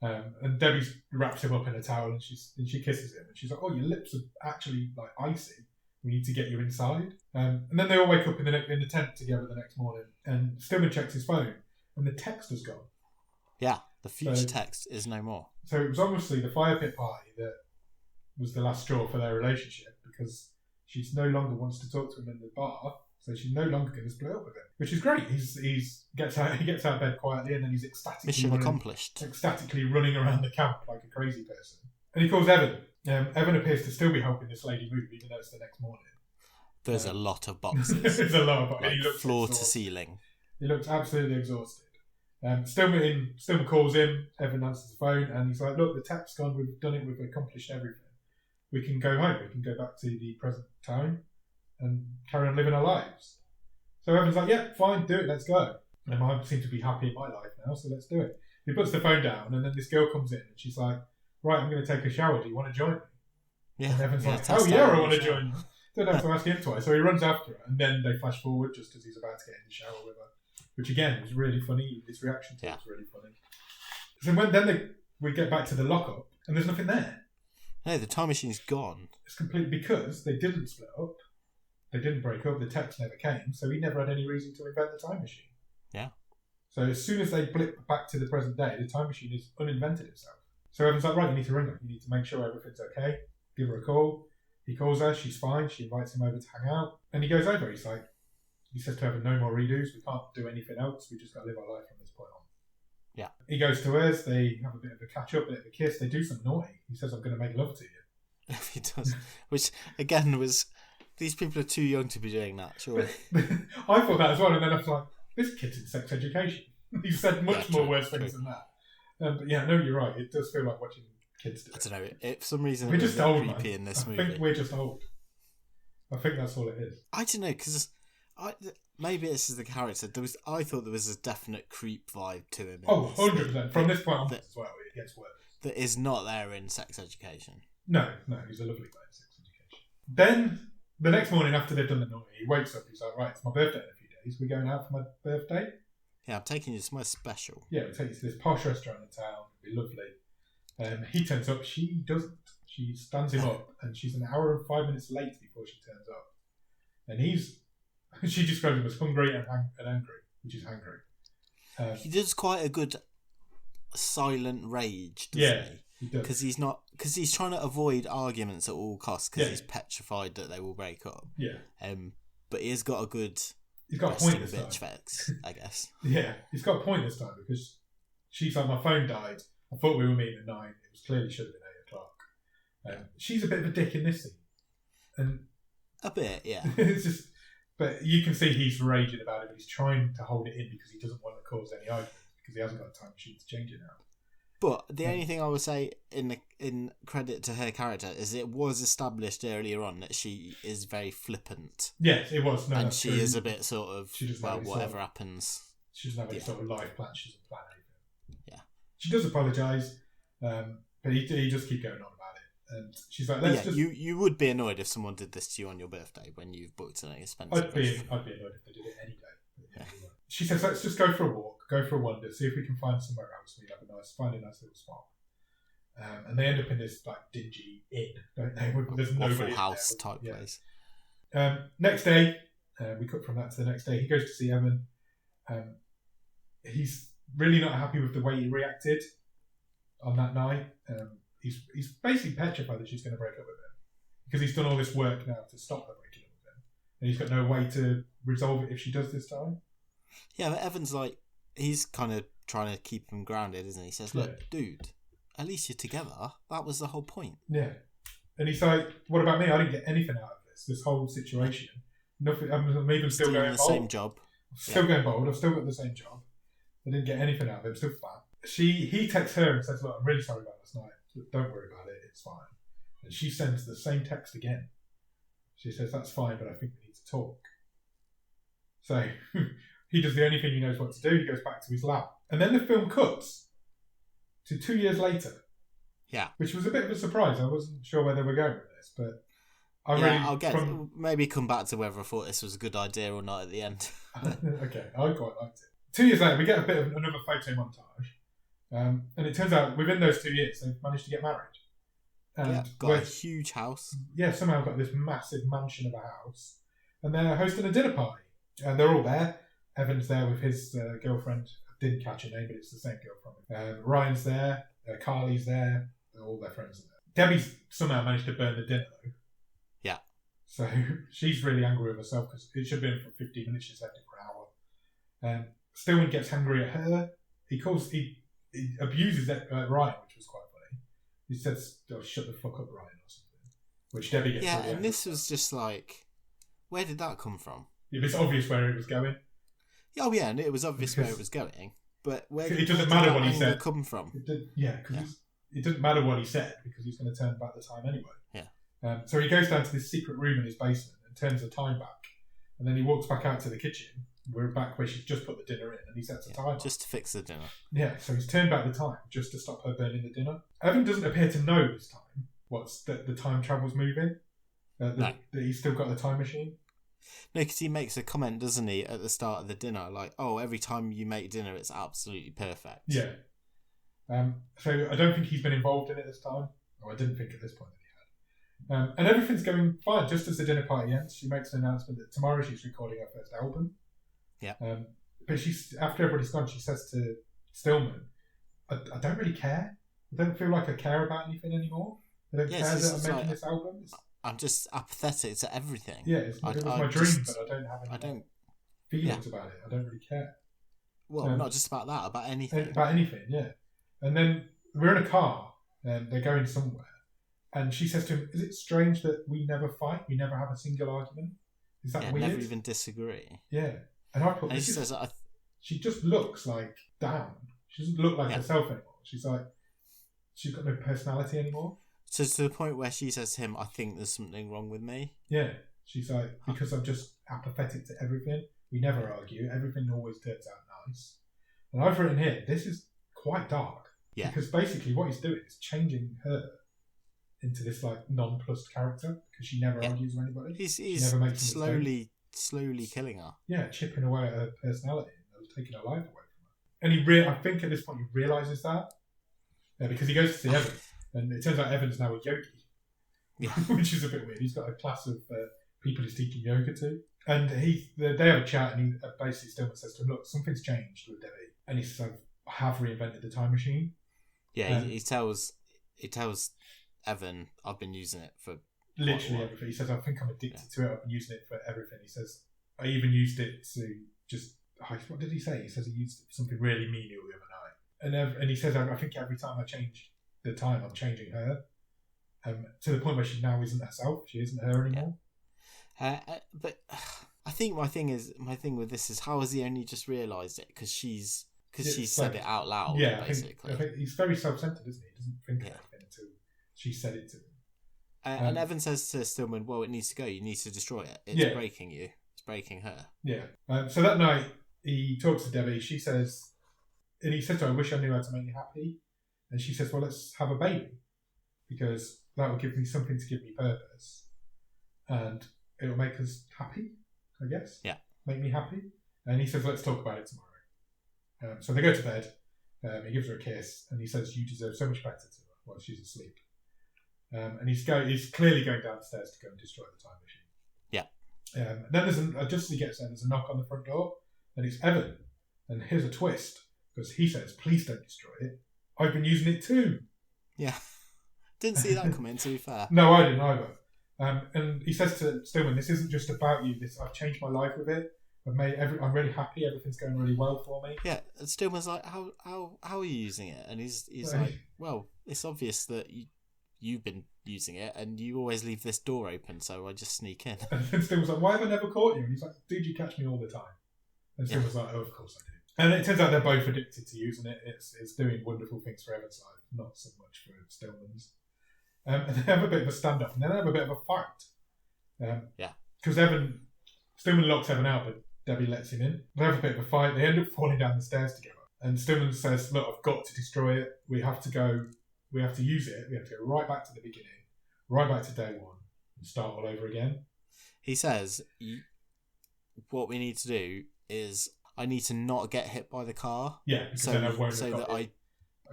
And Debbie wraps him up in a towel and she kisses him. And she's like, oh, your lips are actually like icy. We need to get you inside. And then they all wake up in the tent together the next morning. And Stillman checks his phone. And the text has gone. Yeah, the future text is no more. So it was obviously the fire pit party that was the last straw for their relationship, because she no longer wants to talk to him in the bar. So she's no longer going to split up with him, which is great. He gets out of bed quietly, and then he's ecstatically running around the camp like a crazy person. And he calls Evan. Evan appears to still be helping this lady move, even though it's the next morning. There's a lot of boxes. There's a lot of boxes. Like he looks floor exhausted. To ceiling. He looks absolutely exhausted. Stillman calls him. Evan answers the phone, and he's like, "Look, the text's gone. We've done it. We've accomplished everything. We can go home. We can go back to the present time and carry on living our lives." So Evan's like, yeah, fine, do it, let's go. And I seem to be happy in my life now, so let's do it. He puts the phone down, and then this girl comes in, and she's like, right, I'm going to take a shower. Do you want to join me? Yeah. And Evan's like, oh yeah, I want to join you. Don't have to ask him twice. So he runs after her, and then they flash forward just as he's about to get in the shower with her, which again was really funny. His reaction to it was really funny. So we get back to the lockup, and there's nothing there. No, the time machine's gone. It's completely because they didn't split up. They didn't break up. The text never came, so he never had any reason to invent the time machine. Yeah. So as soon as they blip back to the present day, the time machine has uninvented itself. So Evan's like, right, you need to ring her. You need to make sure everything's okay. Give her a call. He calls her. She's fine. She invites him over to hang out. And he goes over. He says to Evan, no more redos. We can't do anything else. We just got to live our life from this point on. Yeah. He goes to hers. They have a bit of a catch-up, a bit of a kiss. They do some naughty. He says, I'm going to make love to you. He does. Which, again, was... These people are too young to be doing that, surely. I thought that as well. And then I was like, this kid's in sex education. He said much more worse things than that. But yeah, no, you're right. It does feel like watching kids do it. I don't know. For some reason, we're just old, man. In this movie. I think we're just old. I think that's all it is. I don't know, because maybe this is the character. I thought there was a definite creep vibe to him. Oh, 100%. From this point on as well, it gets worse. That is not there in Sex Education. No, he's a lovely guy in Sex Education. Then, the next morning after they've done the naughty, he wakes up, he's like, right, it's my birthday in a few days. We're going out for my birthday. Yeah, I'm taking you to my special. Yeah, we'll take you to this posh restaurant in town. It'll be lovely. He turns up. She doesn't. She stands him up, and she's an hour and 5 minutes late before she turns up. And she describes him as hungry and angry, which is hangry. He does quite a good silent rage, doesn't he? He does. Because he's trying to avoid arguments at all costs because he's petrified that they will break up. Yeah. But he's got a good... He's got a point this bitch time. Face, I guess. Yeah, he's got a point this time because she's like, my phone died. I thought we were meeting at 9. It was clearly should have been 8 o'clock. She's a bit of a dick in this scene. And a bit, yeah. It's just... But you can see he's raging about it, but he's trying to hold it in because he doesn't want to cause any arguments because he hasn't got a time machine to change it now. But the only thing I would say in credit to her character is it was established earlier on that she is very flippant. Yes, it was. No, and she is a bit sort of, whatever happens. She doesn't have any sort of life plan. She doesn't plan anything. Yeah. She does apologise, but he just keep going on about it. And she's like, let's just... You would be annoyed if someone did this to you on your birthday when you've booked an expensive I'd be annoyed if they did it any day. Yeah. She says, let's just go for a walk, go for a wander, see if we can find somewhere else. Find a nice little spot. And they end up in this like dingy inn, don't they? There's nobody house type place. Next day, we cut from that to the next day. He goes to see Evan. He's really not happy with the way he reacted on that night. He's basically petrified that she's going to break up with him because he's done all this work now to stop her breaking up with him, and he's got no way to resolve it if she does this time. Yeah, but Evan's like, he's kind of trying to keep him grounded, isn't he? He says, look, dude, at least you're together. That was the whole point. Yeah. And he's like, what about me? I didn't get anything out of this whole situation. Nothing. I'm even still going the bold. Same job. Still going bold. I've still got the same job. I didn't get anything out of it. I'm still fat. He texts her and says, look, I'm really sorry about last night. Don't worry about it. It's fine. And she sends the same text again. She says, that's fine, but I think we need to talk. So... He does the only thing he knows what to do. He goes back to his lab. And then the film cuts to 2 years later. Yeah. Which was a bit of a surprise. I wasn't sure where they were going with this, but maybe come back to whether I thought this was a good idea or not at the end. Okay, I quite liked it. 2 years later, we get a bit of another photo montage. And it turns out within those 2 years, they've managed to get married. And got a huge house. Yeah, somehow got this massive mansion of a house. And they're hosting a dinner party. And they're all there. Evan's there with his girlfriend. I didn't catch her name, but it's the same girlfriend. Ryan's there. Carly's there. All their friends are there. Debbie's somehow managed to burn the dinner, though. Yeah. So she's really angry with herself because it should have been for 15 minutes. She's left it for an hour. Stillman gets angry at her. He abuses Ryan, which was quite funny. He says, oh, shut the fuck up, Ryan, or something. Which Debbie gets really and this was just like, where did that come from? It's obvious where it was going. Oh yeah, and it was obvious where it was going. But where did matter what he said come from? It doesn't matter what he said because he's going to turn back the time anyway. Yeah. So he goes down to this secret room in his basement and turns the time back. And then he walks back out to the kitchen. We're back where she's just put the dinner in, and he sets a timer. Just to fix the dinner. Yeah, so he's turned back the time just to stop her burning the dinner. Evan doesn't appear to know this time that the time travel's moving. That he's still got the time machine. No, because he makes a comment, doesn't he, at the start of the dinner, like, "Oh, every time you make dinner, it's absolutely perfect." Yeah. So I don't think he's been involved in it this time. Or I didn't think at this point that he had. And everything's going fine. Just as the dinner party ends, she makes an announcement that tomorrow she's recording her first album. Yeah. But after everybody's gone, she says to Stillman, I don't really care. I don't feel like I care about anything anymore. I don't care that I'm making this album. I'm just apathetic to everything. Yeah, it was my dream, but I don't have any feelings about it. I don't really care. Well, not just about that, about anything. About anything, yeah. And then we're in a car, and they're going somewhere. And she says to him, is it strange that we never fight? We never have a single argument? Is that weird? Never even disagree. Yeah. And I thought, she just looks like down. She doesn't look like herself anymore. She's like, she's got no personality anymore. So to the point where she says to him, I think there's something wrong with me. Yeah. She's like, because I'm just apathetic to everything. We never argue. Everything always turns out nice. And I've written here, this is quite dark. Yeah. Because basically what he's doing is changing her into this like nonplussed character because she never argues with anybody. He's never makes slowly killing her. Yeah, chipping away at her personality and taking her life away from her. And I think at this point he realises that. Yeah, because he goes to see Evan. And it turns out Evan's now a yogi, which is a bit weird. He's got a class of people he's teaching yoga to. And they have a chat, and he basically Stillman says to him, look, something's changed with Debbie. And he says, I have reinvented the time machine. Yeah, he tells Evan, I've been using it for literally everything. He says, I think I'm addicted to it. I've been using it for everything. He says, I even used it to just, what did he say? He says he used it for something really menial the other night. And he says, I think every time I change the time, I'm changing her to the point where she now isn't herself. She isn't her anymore. But I think my thing with this is, how has he only just realised it? Because she said it out loud. Yeah, basically. I think he's very self-centered, isn't he? He doesn't think of anything until she said it to him. And Evan says to Stillman, "Well, it needs to go. You need to destroy it. It's breaking you. It's breaking her." Yeah. So that night he talks to Debbie. She says, and he says to her, "I wish I knew how to make you happy." And she says, well, let's have a baby because that will give me something to give me purpose and it will make us happy, I guess. Yeah. Make me happy. And he says, let's talk about it tomorrow. So they go to bed. He gives her a kiss and he says, you deserve so much better to her while she's asleep. And he's clearly going downstairs to go and destroy the time machine. Yeah. And then just as he gets there, there's a knock on the front door and it's Evan. And here's a twist because he says, please don't destroy it. I've been using it too. Yeah. Didn't see that coming, to be fair. No, I didn't either. And he says to Stillman, this isn't just about you. I've changed my life with it. I'm really happy. Everything's going really well for me. Yeah. And Stillman's like, how are you using it? And he's like, well, it's obvious that you've been using it and you always leave this door open, so I just sneak in. And then Stillman's like, why have I never caught you? And he's like, dude, you catch me all the time. And Stillman's like, oh, of course I do. And it turns out they're both addicted to using it. It's doing wonderful things for Evan's life, not so much for Stillman's. And they have a bit of a stand-up, and then they have a bit of a fight. Because Stillman locks Evan out, but Debbie lets him in. They have a bit of a fight. They end up falling down the stairs together. And Stillman says, look, I've got to destroy it. We have to use it. We have to go right back to the beginning, right back to day one, and start all over again. He says, what we need to do is, I need to not get hit by the car. Yeah, because then I won't I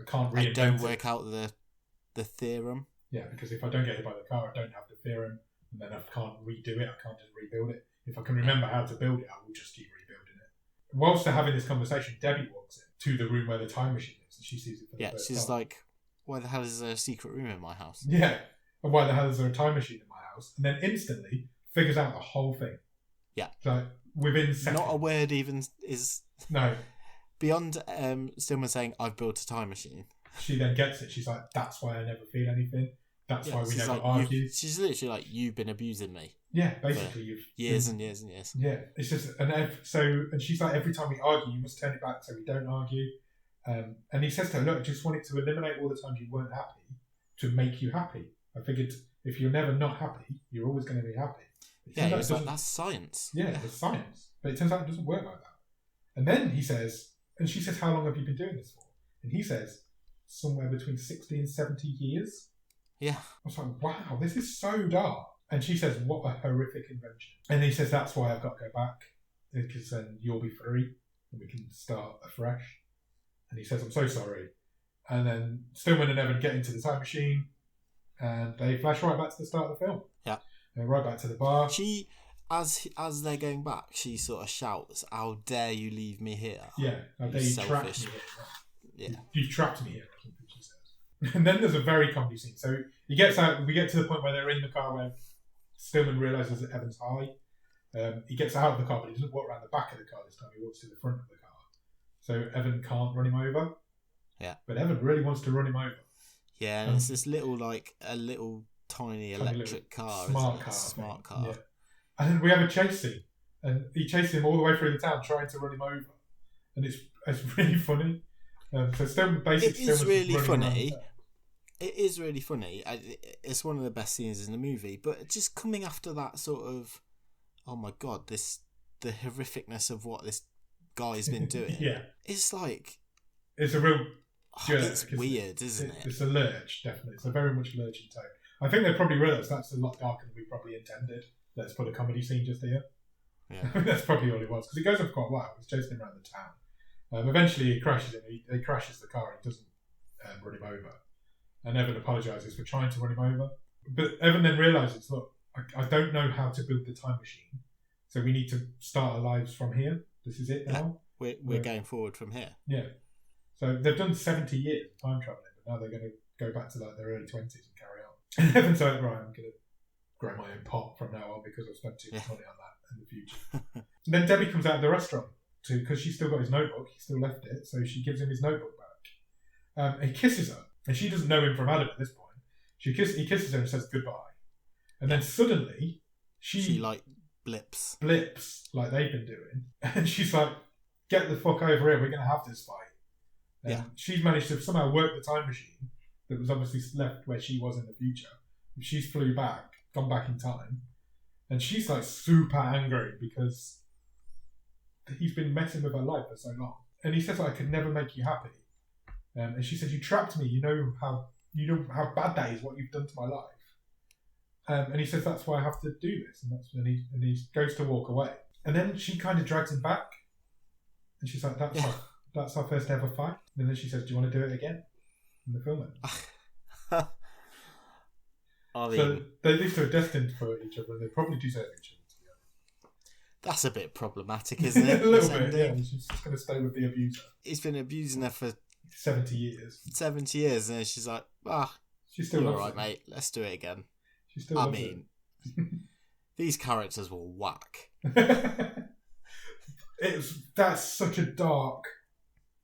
can't reinvent I don't work out the theorem. Yeah, because if I don't get hit by the car, I don't have the theorem, and then I can't redo it. I can't just rebuild it. If I can remember how to build it, I will just keep rebuilding it. Whilst they're having this conversation, Debbie walks in to the room where the time machine is, and she sees it for the first she's time. like, why the hell is there a secret room in my house? Yeah, and why the hell is there a time machine in my house? And then instantly figures out the whole thing. Yeah. Like, within seconds. Not a word even is... No. Beyond Stillman saying, I've built a time machine. She then gets it. She's like, that's why I never feel anything. That's why we never argue. She's literally like, you've been abusing me. Yeah, basically. Years and years and years. Yeah, it's just... And she's like, every time we argue, you must turn it back so we don't argue. And he says to her, look, I just wanted to eliminate all the times you weren't happy to make you happy. I figured if you're never not happy, you're always going to be happy. Yeah, it's like, that's science. Yeah, it's science. But it turns out it doesn't work like that. And then he says, and she says, how long have you been doing this for? And he says, somewhere between 60 and 70 years. Yeah. I was like, wow, this is so dark. And she says, what a horrific invention. And he says, that's why I've got to go back, because then you'll be free and we can start afresh. And he says, I'm so sorry. And then Stillman and Evan get into the time machine and they flash right back to the start of the film. Yeah. And right back to the bar. She, as they're going back, she sort of shouts, how dare you leave me here? Yeah, how dare you trap me here. Yeah. You trapped me here, I think she says. And then there's a very comedy scene. So he gets out, we get to the point where they're in the car where Stillman realises that Evan's high. He gets out of the car, but he doesn't walk around the back of the car this time. He walks to the front of the car. So Evan can't run him over. Yeah. But Evan really wants to run him over. Yeah, and it's this little, a little tiny electric car. Smart car. Yeah. And then we have a chase scene. And he chases him all the way through the town trying to run him over. And it's really funny. So Stillman basically... It is really funny. It is really funny. It's one of the best scenes in the movie. But just coming after that sort of... Oh my God, the horrificness of what this guy's been doing. Yeah. It's like... It's a real... it's weird, isn't it? It's a lurch, definitely. It's a very much lurching tone. I think they probably realised that's a lot darker than we probably intended. Let's put a comedy scene just here. Yeah. That's probably all it was. Because it goes on for quite a while. He's chasing him around the town. Eventually he crashes him. He crashes the car and he doesn't run him over. And Evan apologises for trying to run him over. But Evan then realises, look, I don't know how to build the time machine. So we need to start our lives from here. This is it now. We're going forward from here. Yeah. So they've done 70 years of time travelling, but now they're going to go back to their early 20s and carry on. And Evan's like, right, I'm going to grow my own pot from now on because I've spent too much money on that in the future. And then Debbie comes out of the restaurant because she's still got his notebook. He still left it, so she gives him his notebook back. He kisses her, and she doesn't know him from Adam at this point. He kisses her and says goodbye. And then suddenly, she blips like they've been doing. And she's like, get the fuck over here, we're going to have this fight. She's managed to somehow work the time machine that was obviously left where she was in the future. She's flew back, gone back in time, and she's like super angry because he's been messing with her life for so long. And he says, I could never make you happy. And she says, you trapped me. You know how bad that is, what you've done to my life. And he says, that's why I have to do this. And that's when he goes to walk away. And then she kind of drags him back. And she's like, that's our first ever fight. And then she says, do you want to do it again? In the film. So these two are destined for each other and they probably deserve each other together. That's a bit problematic, isn't it? A little bit, yeah. She's just going to stay with the abuser. He's been abusing her for 70 years. 70 years, and she's like, she's still all right, mate. Let's do it again. She still loves it. These characters will whack. That's such a dark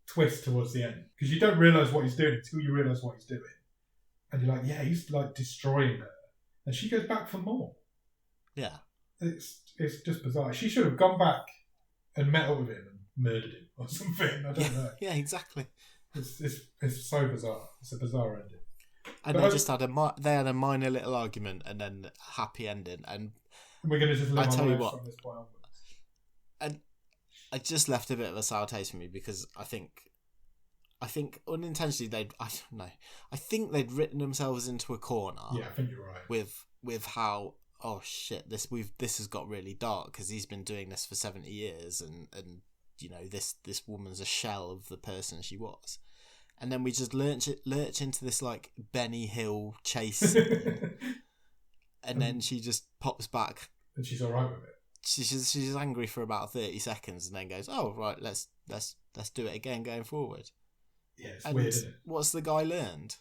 twist towards the end because you don't realise what he's doing until you realise what he's doing, and you're like, yeah, he's like destroying her, and she goes back for more. Yeah, it's just bizarre. She should have gone back and met up with him and murdered him or something. I don't know. Yeah, exactly. It's so bizarre. It's a bizarre ending. And they just had a minor little argument and then a happy ending. And we're going to just live on lives from this point onwards. And I just left a bit of a sour taste for me because I think unintentionally I think they'd written themselves into a corner. Yeah, I think you're right. With how, oh shit, this has got really dark because he's been doing this for 70 years and you know this woman's a shell of the person she was. And then we just lurch into this like Benny Hill chase scene. And then she just pops back. And she's alright with it. She's angry for about 30 seconds and then goes, oh right, let's do it again going forward. Yeah, it's weird, isn't it? What's the guy learned?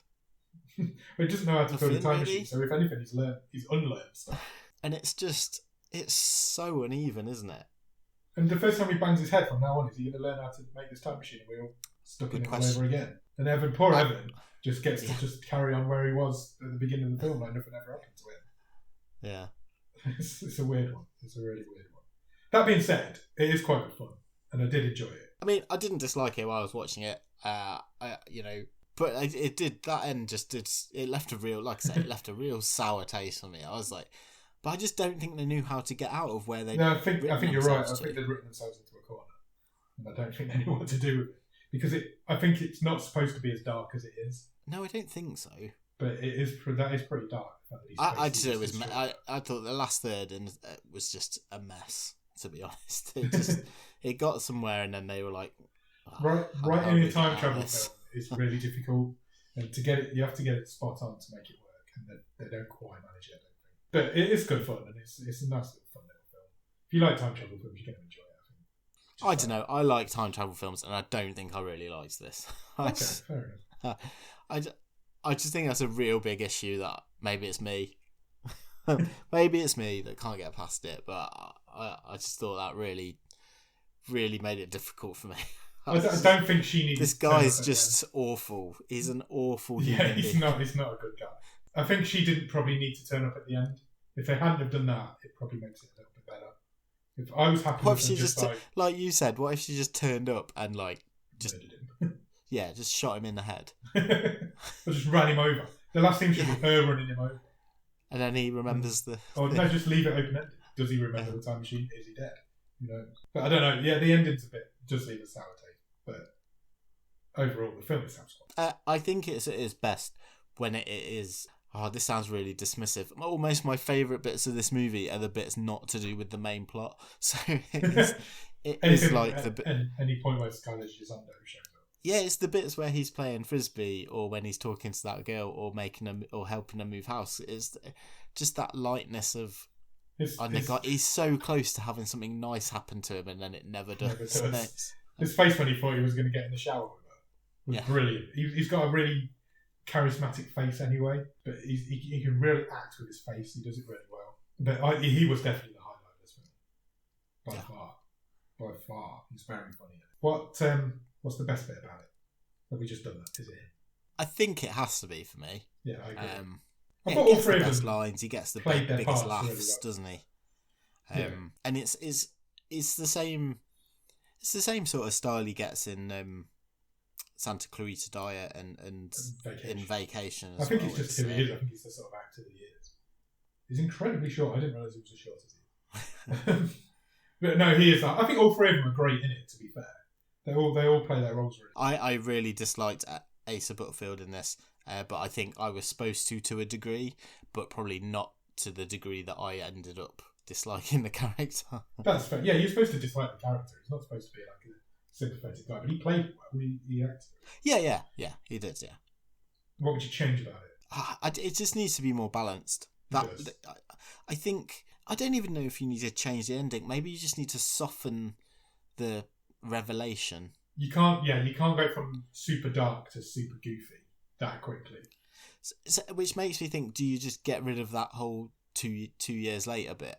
Well, he doesn't know how to build a time machine, so if anything he's unlearned stuff. And it's so uneven, isn't it? And the first time he bangs his head from now on, is he going to learn how to make this time machine and we're all stuck in it all over again? And Evan just gets to just carry on where he was at the beginning of the film, like nothing ever happened to him. Yeah. It's a weird one. It's a really weird one. That being said, it is quite good fun, and I did enjoy it. I mean, I didn't dislike it while I was watching it. But it did, that end just did, it left a real, like I say, it left a real sour taste for me. I was like, But I just don't think they knew how to get out of where they. No, I think you're right. I think they've written themselves into a corner, and I don't think they knew what to do with it because I think it's not supposed to be as dark as it is. No, I don't think so. But it is. That is pretty dark. I'd say it was. I thought the last third and was just a mess. To be honest, it got somewhere, and then they were like, writing a time travel film is really difficult, and to get it, you have to get it spot on to make it work, and they don't quite manage it. I don't think, but it is good fun, and it's a nice little fun little film. If you like time travel films, you're going to enjoy it. I think. I don't know. I like time travel films, and I don't think I really liked this. Okay, fair enough. I just think that's a real big issue that maybe it's me. Maybe it's me that can't get past it, but I just thought that really, really made it difficult for me. I don't think she needs. This guy's just awful. He's an awful human being. He's not a good guy. I think she didn't probably need to turn up at the end. If they hadn't have done that, it probably makes it a little bit better. If I was happy, what if she just like you said? What if she just turned up and just just shot him in the head, or just ran him over? The last thing should be her running him over. And then he remembers the. Or no, just leave it open ended. Does he remember the time machine? Is he dead? But I don't know. Yeah, the ending's a bit. Just leave a sour taste. But overall, the film is absolutely. I think it is best when it is. Oh, this sounds really dismissive. Almost my favourite bits of this movie are the bits not to do with the main plot. So it's like any point where Skyler's Gisondo shows up. Yeah, it's the bits where he's playing frisbee, or when he's talking to that girl, or helping her move house. It's just that lightness of. He's so close to having something nice happen to him, and then it never does. His face when he thought he was going to get in the shower with her was brilliant. He's got a really charismatic face anyway, but he can really act with his face. He does it really well. But he was definitely the highlight of this film. By far. He's very funny. What's the best bit about it? Have we just done that? Is it him? I think it has to be for me. Yeah, I agree. I thought all three of them lines. He gets the biggest laughs, really well. Doesn't he? And it's the same. It's the same sort of style he gets in Santa Clarita Diet and in Vacation. I think it's just who he is. I think he's the sort of actor that he is. He's incredibly short. I didn't realise he was as short as he is. But no, he is. I think all three of them are great in it. To be fair, they all play their roles really. I really disliked Asa Butterfield in this. But I think I was supposed to a degree, but probably not to the degree that I ended up disliking the character. That's fair. Yeah, you're supposed to dislike the character. He's not supposed to be like a sympathetic guy, but he played it well. He acted. Yeah, he did. Yeah. What would you change about it? It just needs to be more balanced. I think I don't even know if you need to change the ending. Maybe you just need to soften the revelation. You can't go from super dark to super goofy that quickly. So, which makes me think: do you just get rid of that whole 2 years later bit?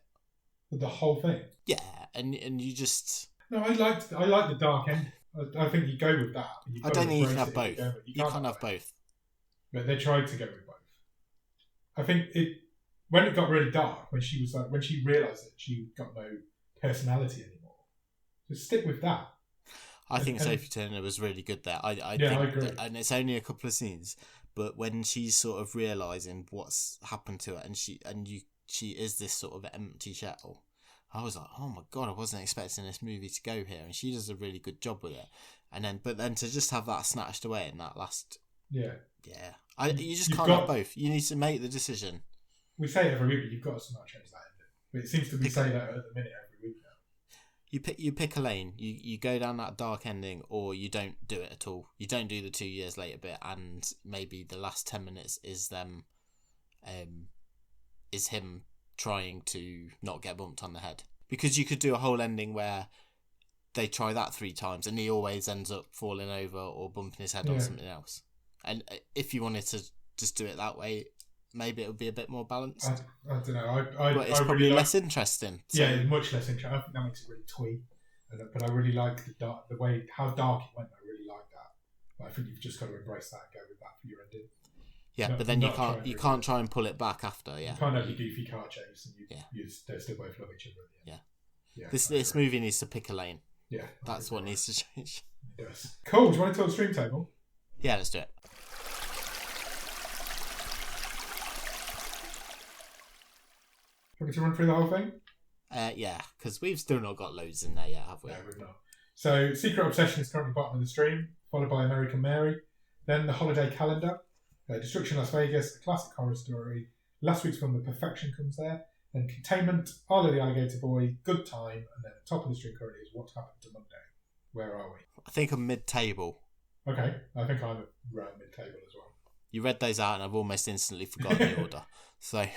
The whole thing. Yeah, and you just. No, I like the dark end. I think you go with that. I don't think you can have both. You can't have both. But they tried to go with both. I think when it got really dark, when she realised that she got no personality anymore, just stick with that. I think Sophie Turner was really good there. I think, I agree. And it's only a couple of scenes, but when she's sort of realising what's happened to her, and she is this sort of empty shell, I was like, oh my god, I wasn't expecting this movie to go here, and she does a really good job with it. But then to just have that snatched away in that last, you just can't have both. You need to make the decision. We say it every week, but you've got to somehow change that ending. But it seems to be saying that at the minute every week now. You pick a lane. You go down that dark ending, or you don't do it at all. You don't do the 2 years later bit, and maybe the last 10 minutes is them, is him trying to not get bumped on the head. Because you could do a whole ending where they try that 3 times, and he always ends up falling over or bumping his head on something else. And if you wanted to just do it that way, maybe it would be a bit more balanced. I don't know. But it's probably really less interesting. So. Yeah, much less interesting. I think that makes it really twee. But I really like the way how dark it went. I really like that. But I think you've just got to embrace that and go with that for your ending. Yeah, but then you can't try and pull it back after. Yeah, you can't have your goofy car chase and they still both love each other at the end. Yeah. This movie needs to pick a lane. Yeah, that's what needs to change. It does. Cool. Do you want to talk stream table? Yeah, let's do it. Want me to run through the whole thing? Yeah, because we've still not got loads in there yet, have we? No, we've not. So, Secret Obsession is currently bottom of the stream, followed by American Mary. Then The Holiday Calendar, Destruction Las Vegas, a classic horror story. Last week's film, The Perfection, comes there. Then Containment, Arlo the Alligator Boy, Good Time, and then top of the stream currently is What Happened to Monday. Where are we? I think I'm mid-table. Okay, I think I'm around mid-table as well. You read those out and I've almost instantly forgotten the order. So,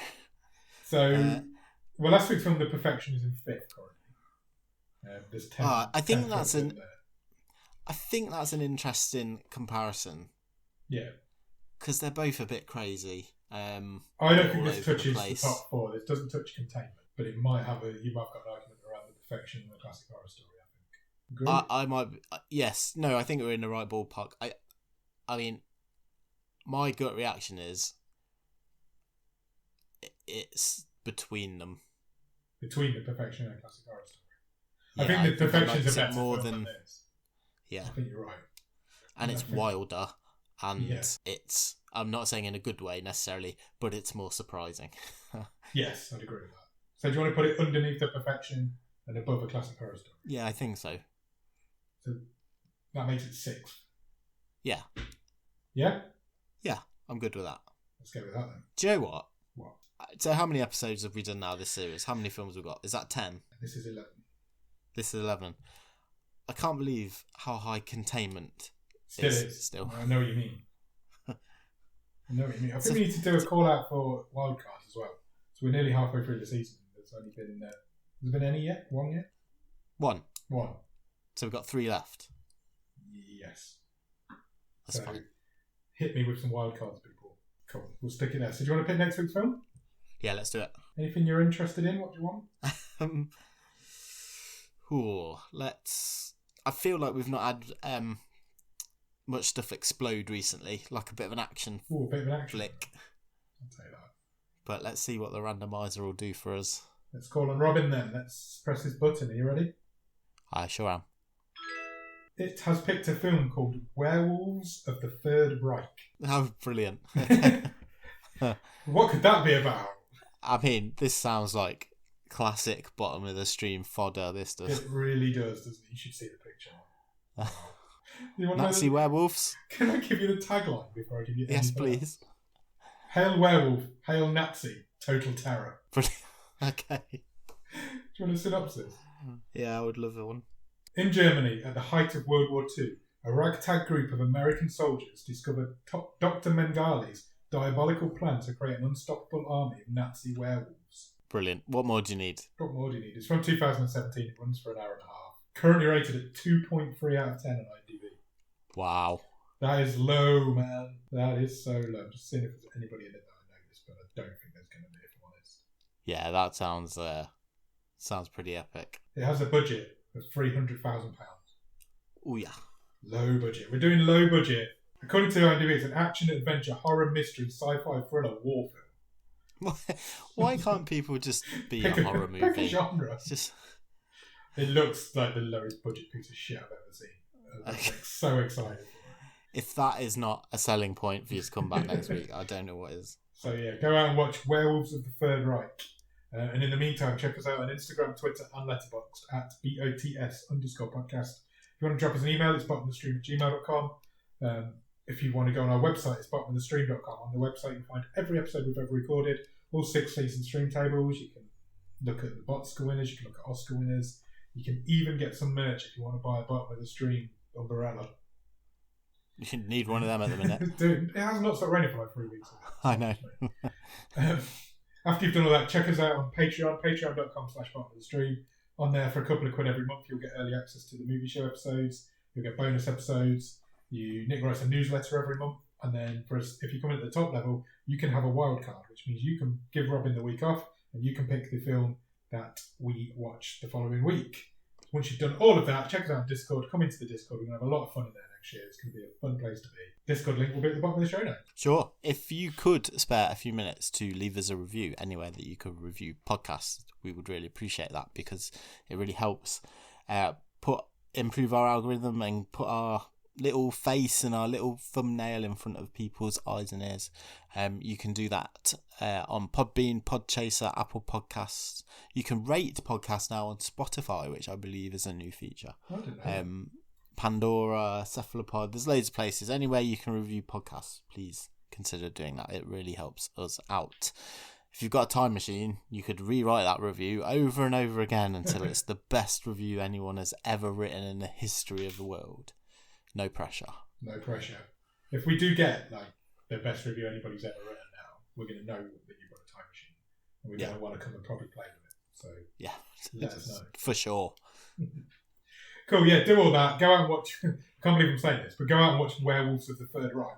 well, last week's film, The Perfection, is in fifth currently. There's 10. I think that's an interesting comparison. Yeah, because they're both a bit crazy. I don't think this touches the top four. This doesn't touch Containment, but it might have you might have got an argument around The Perfection and the classic horror story. I think. I might. Yes, no, I think we're in the right ballpark. I mean, my gut reaction is it's between them. Between The Perfection and classic horror story. Yeah, I think The Perfection's a better film than this. Yeah, I think you're right. And it's wilder, and it's. I'm not saying in a good way necessarily, but it's more surprising. Yes, I'd agree with that. So do you want to put it underneath The Perfection and above a classic horror story? Yeah, I think so. So that makes it sixth. Yeah. Yeah? Yeah, I'm good with that. Let's go with that then. Do you know what? What? So how many episodes have we done now this series? How many films have we got? Is that 10? This is 11. This is 11. I can't believe how high Containment is. Still. I know what you mean. I think we need to do a call out for wildcards as well. So we're nearly halfway through the season. There's only been has there been any yet? One yet? One. So we've got 3 left. Yes. That's fine. Hit me with some wildcards, people. Cool. We'll stick it there. So do you want to pick next week's film? Yeah, let's do it. Anything you're interested in? What do you want? I feel like we've not had much stuff explode recently, like a bit of an action flick. I'll take that. But let's see what the randomizer will do for us. Let's call on Robin then. Let's press this button. Are you ready? I sure am. It has picked a film called Werewolves of the Third Reich. Oh, brilliant. What could that be about? I mean, this sounds like classic bottom of the stream fodder, this does. It really does, doesn't it? You should see the picture. Wow. Nazi werewolves? Can I give you the tagline before I give you Yes, please. Hail werewolf, hail Nazi, total terror. Brilliant. Okay. Do you want a synopsis? Yeah, I would love one. In Germany, at the height of World War II, a ragtag group of American soldiers discovered Dr. Mengele's diabolical plan to create an unstoppable army of Nazi werewolves. Brilliant. What more do you need? What more do you need? It's from 2017. It runs for an hour and a half. Currently rated at 2.3 out of 10 on IMDb. Wow. That is low, man. That is so low. I'm just seeing if there's anybody in it that I noticed, but I don't think there's going to be, if I'm honest. Yeah, that sounds pretty epic. It has a budget of £300,000. Oh, yeah. Low budget. We're doing low budget. According to IMDb, it's an action, adventure, horror, mystery, sci-fi, thriller, war film. Why can't people just be a horror movie? Pick a genre. It looks like the lowest budget piece of shit I've ever seen. I'm so excited for it. If that is not a selling point for you to come back next week, I don't know what is. So yeah, go out and watch Werewolves of the Third Reich. And in the meantime, check us out on Instagram, Twitter and Letterboxd at BOTS_podcast. If you want to drop us an email, it's bottomofthestream@gmail.com. If you want to go on our website, it's bottomofthestream.com. On the website, you can find every episode we've ever recorded, all 6 season stream tables. You can look at the Botska winners, you can look at Oscar winners. You can even get some merch if you want to buy a Bottom of the Stream umbrella. You need one of them at the minute. Dude, it has not stopped raining for like 3 weeks. I know. After you've done all that, check us out on Patreon, patreon.com/bottom of the stream. On there for a couple of quid every month, you'll get early access to the movie show episodes. You'll get bonus episodes. Nick writes a newsletter every month. And then if you come in at the top level, you can have a wild card, which means you can give Robin the week off and you can pick the film that we watch the following week. Once you've done all of that, check us out on Discord. Come into the Discord. We're going to have a lot of fun in there next year. It's going to be a fun place to be. Discord link will be at the bottom of the show notes. Sure. If you could spare a few minutes to leave us a review anywhere that you could review podcasts, we would really appreciate that because it really helps improve our algorithm and put our little face and our little thumbnail in front of people's eyes and ears. You can do that on Podbean, Podchaser, Apple Podcasts. You can rate podcasts now on Spotify, which I believe is a new feature. I didn't know. Pandora, Cephalopod, there's loads of places. Anywhere you can review podcasts, please consider doing that. It really helps us out. If you've got a time machine, you could rewrite that review over and over again until it's the best review anyone has ever written in the history of the world. No pressure. No pressure. If we do get like the best review anybody's ever written now, we're going to know that you've got a time machine. And we're going to want to come and probably play with it. So let us know. For sure. Cool, yeah, do all that. Go out and watch, I can't believe I'm saying this, but go out and watch Werewolves of the Third Reich.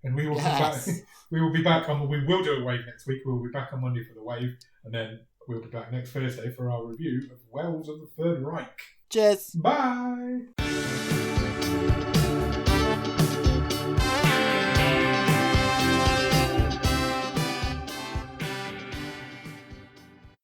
And we will be back. We will be back on. We will do a wave next week. We will be back on Monday for the wave, and then we'll be back next Thursday for our review of Werewolves of the Third Reich. Cheers. Bye.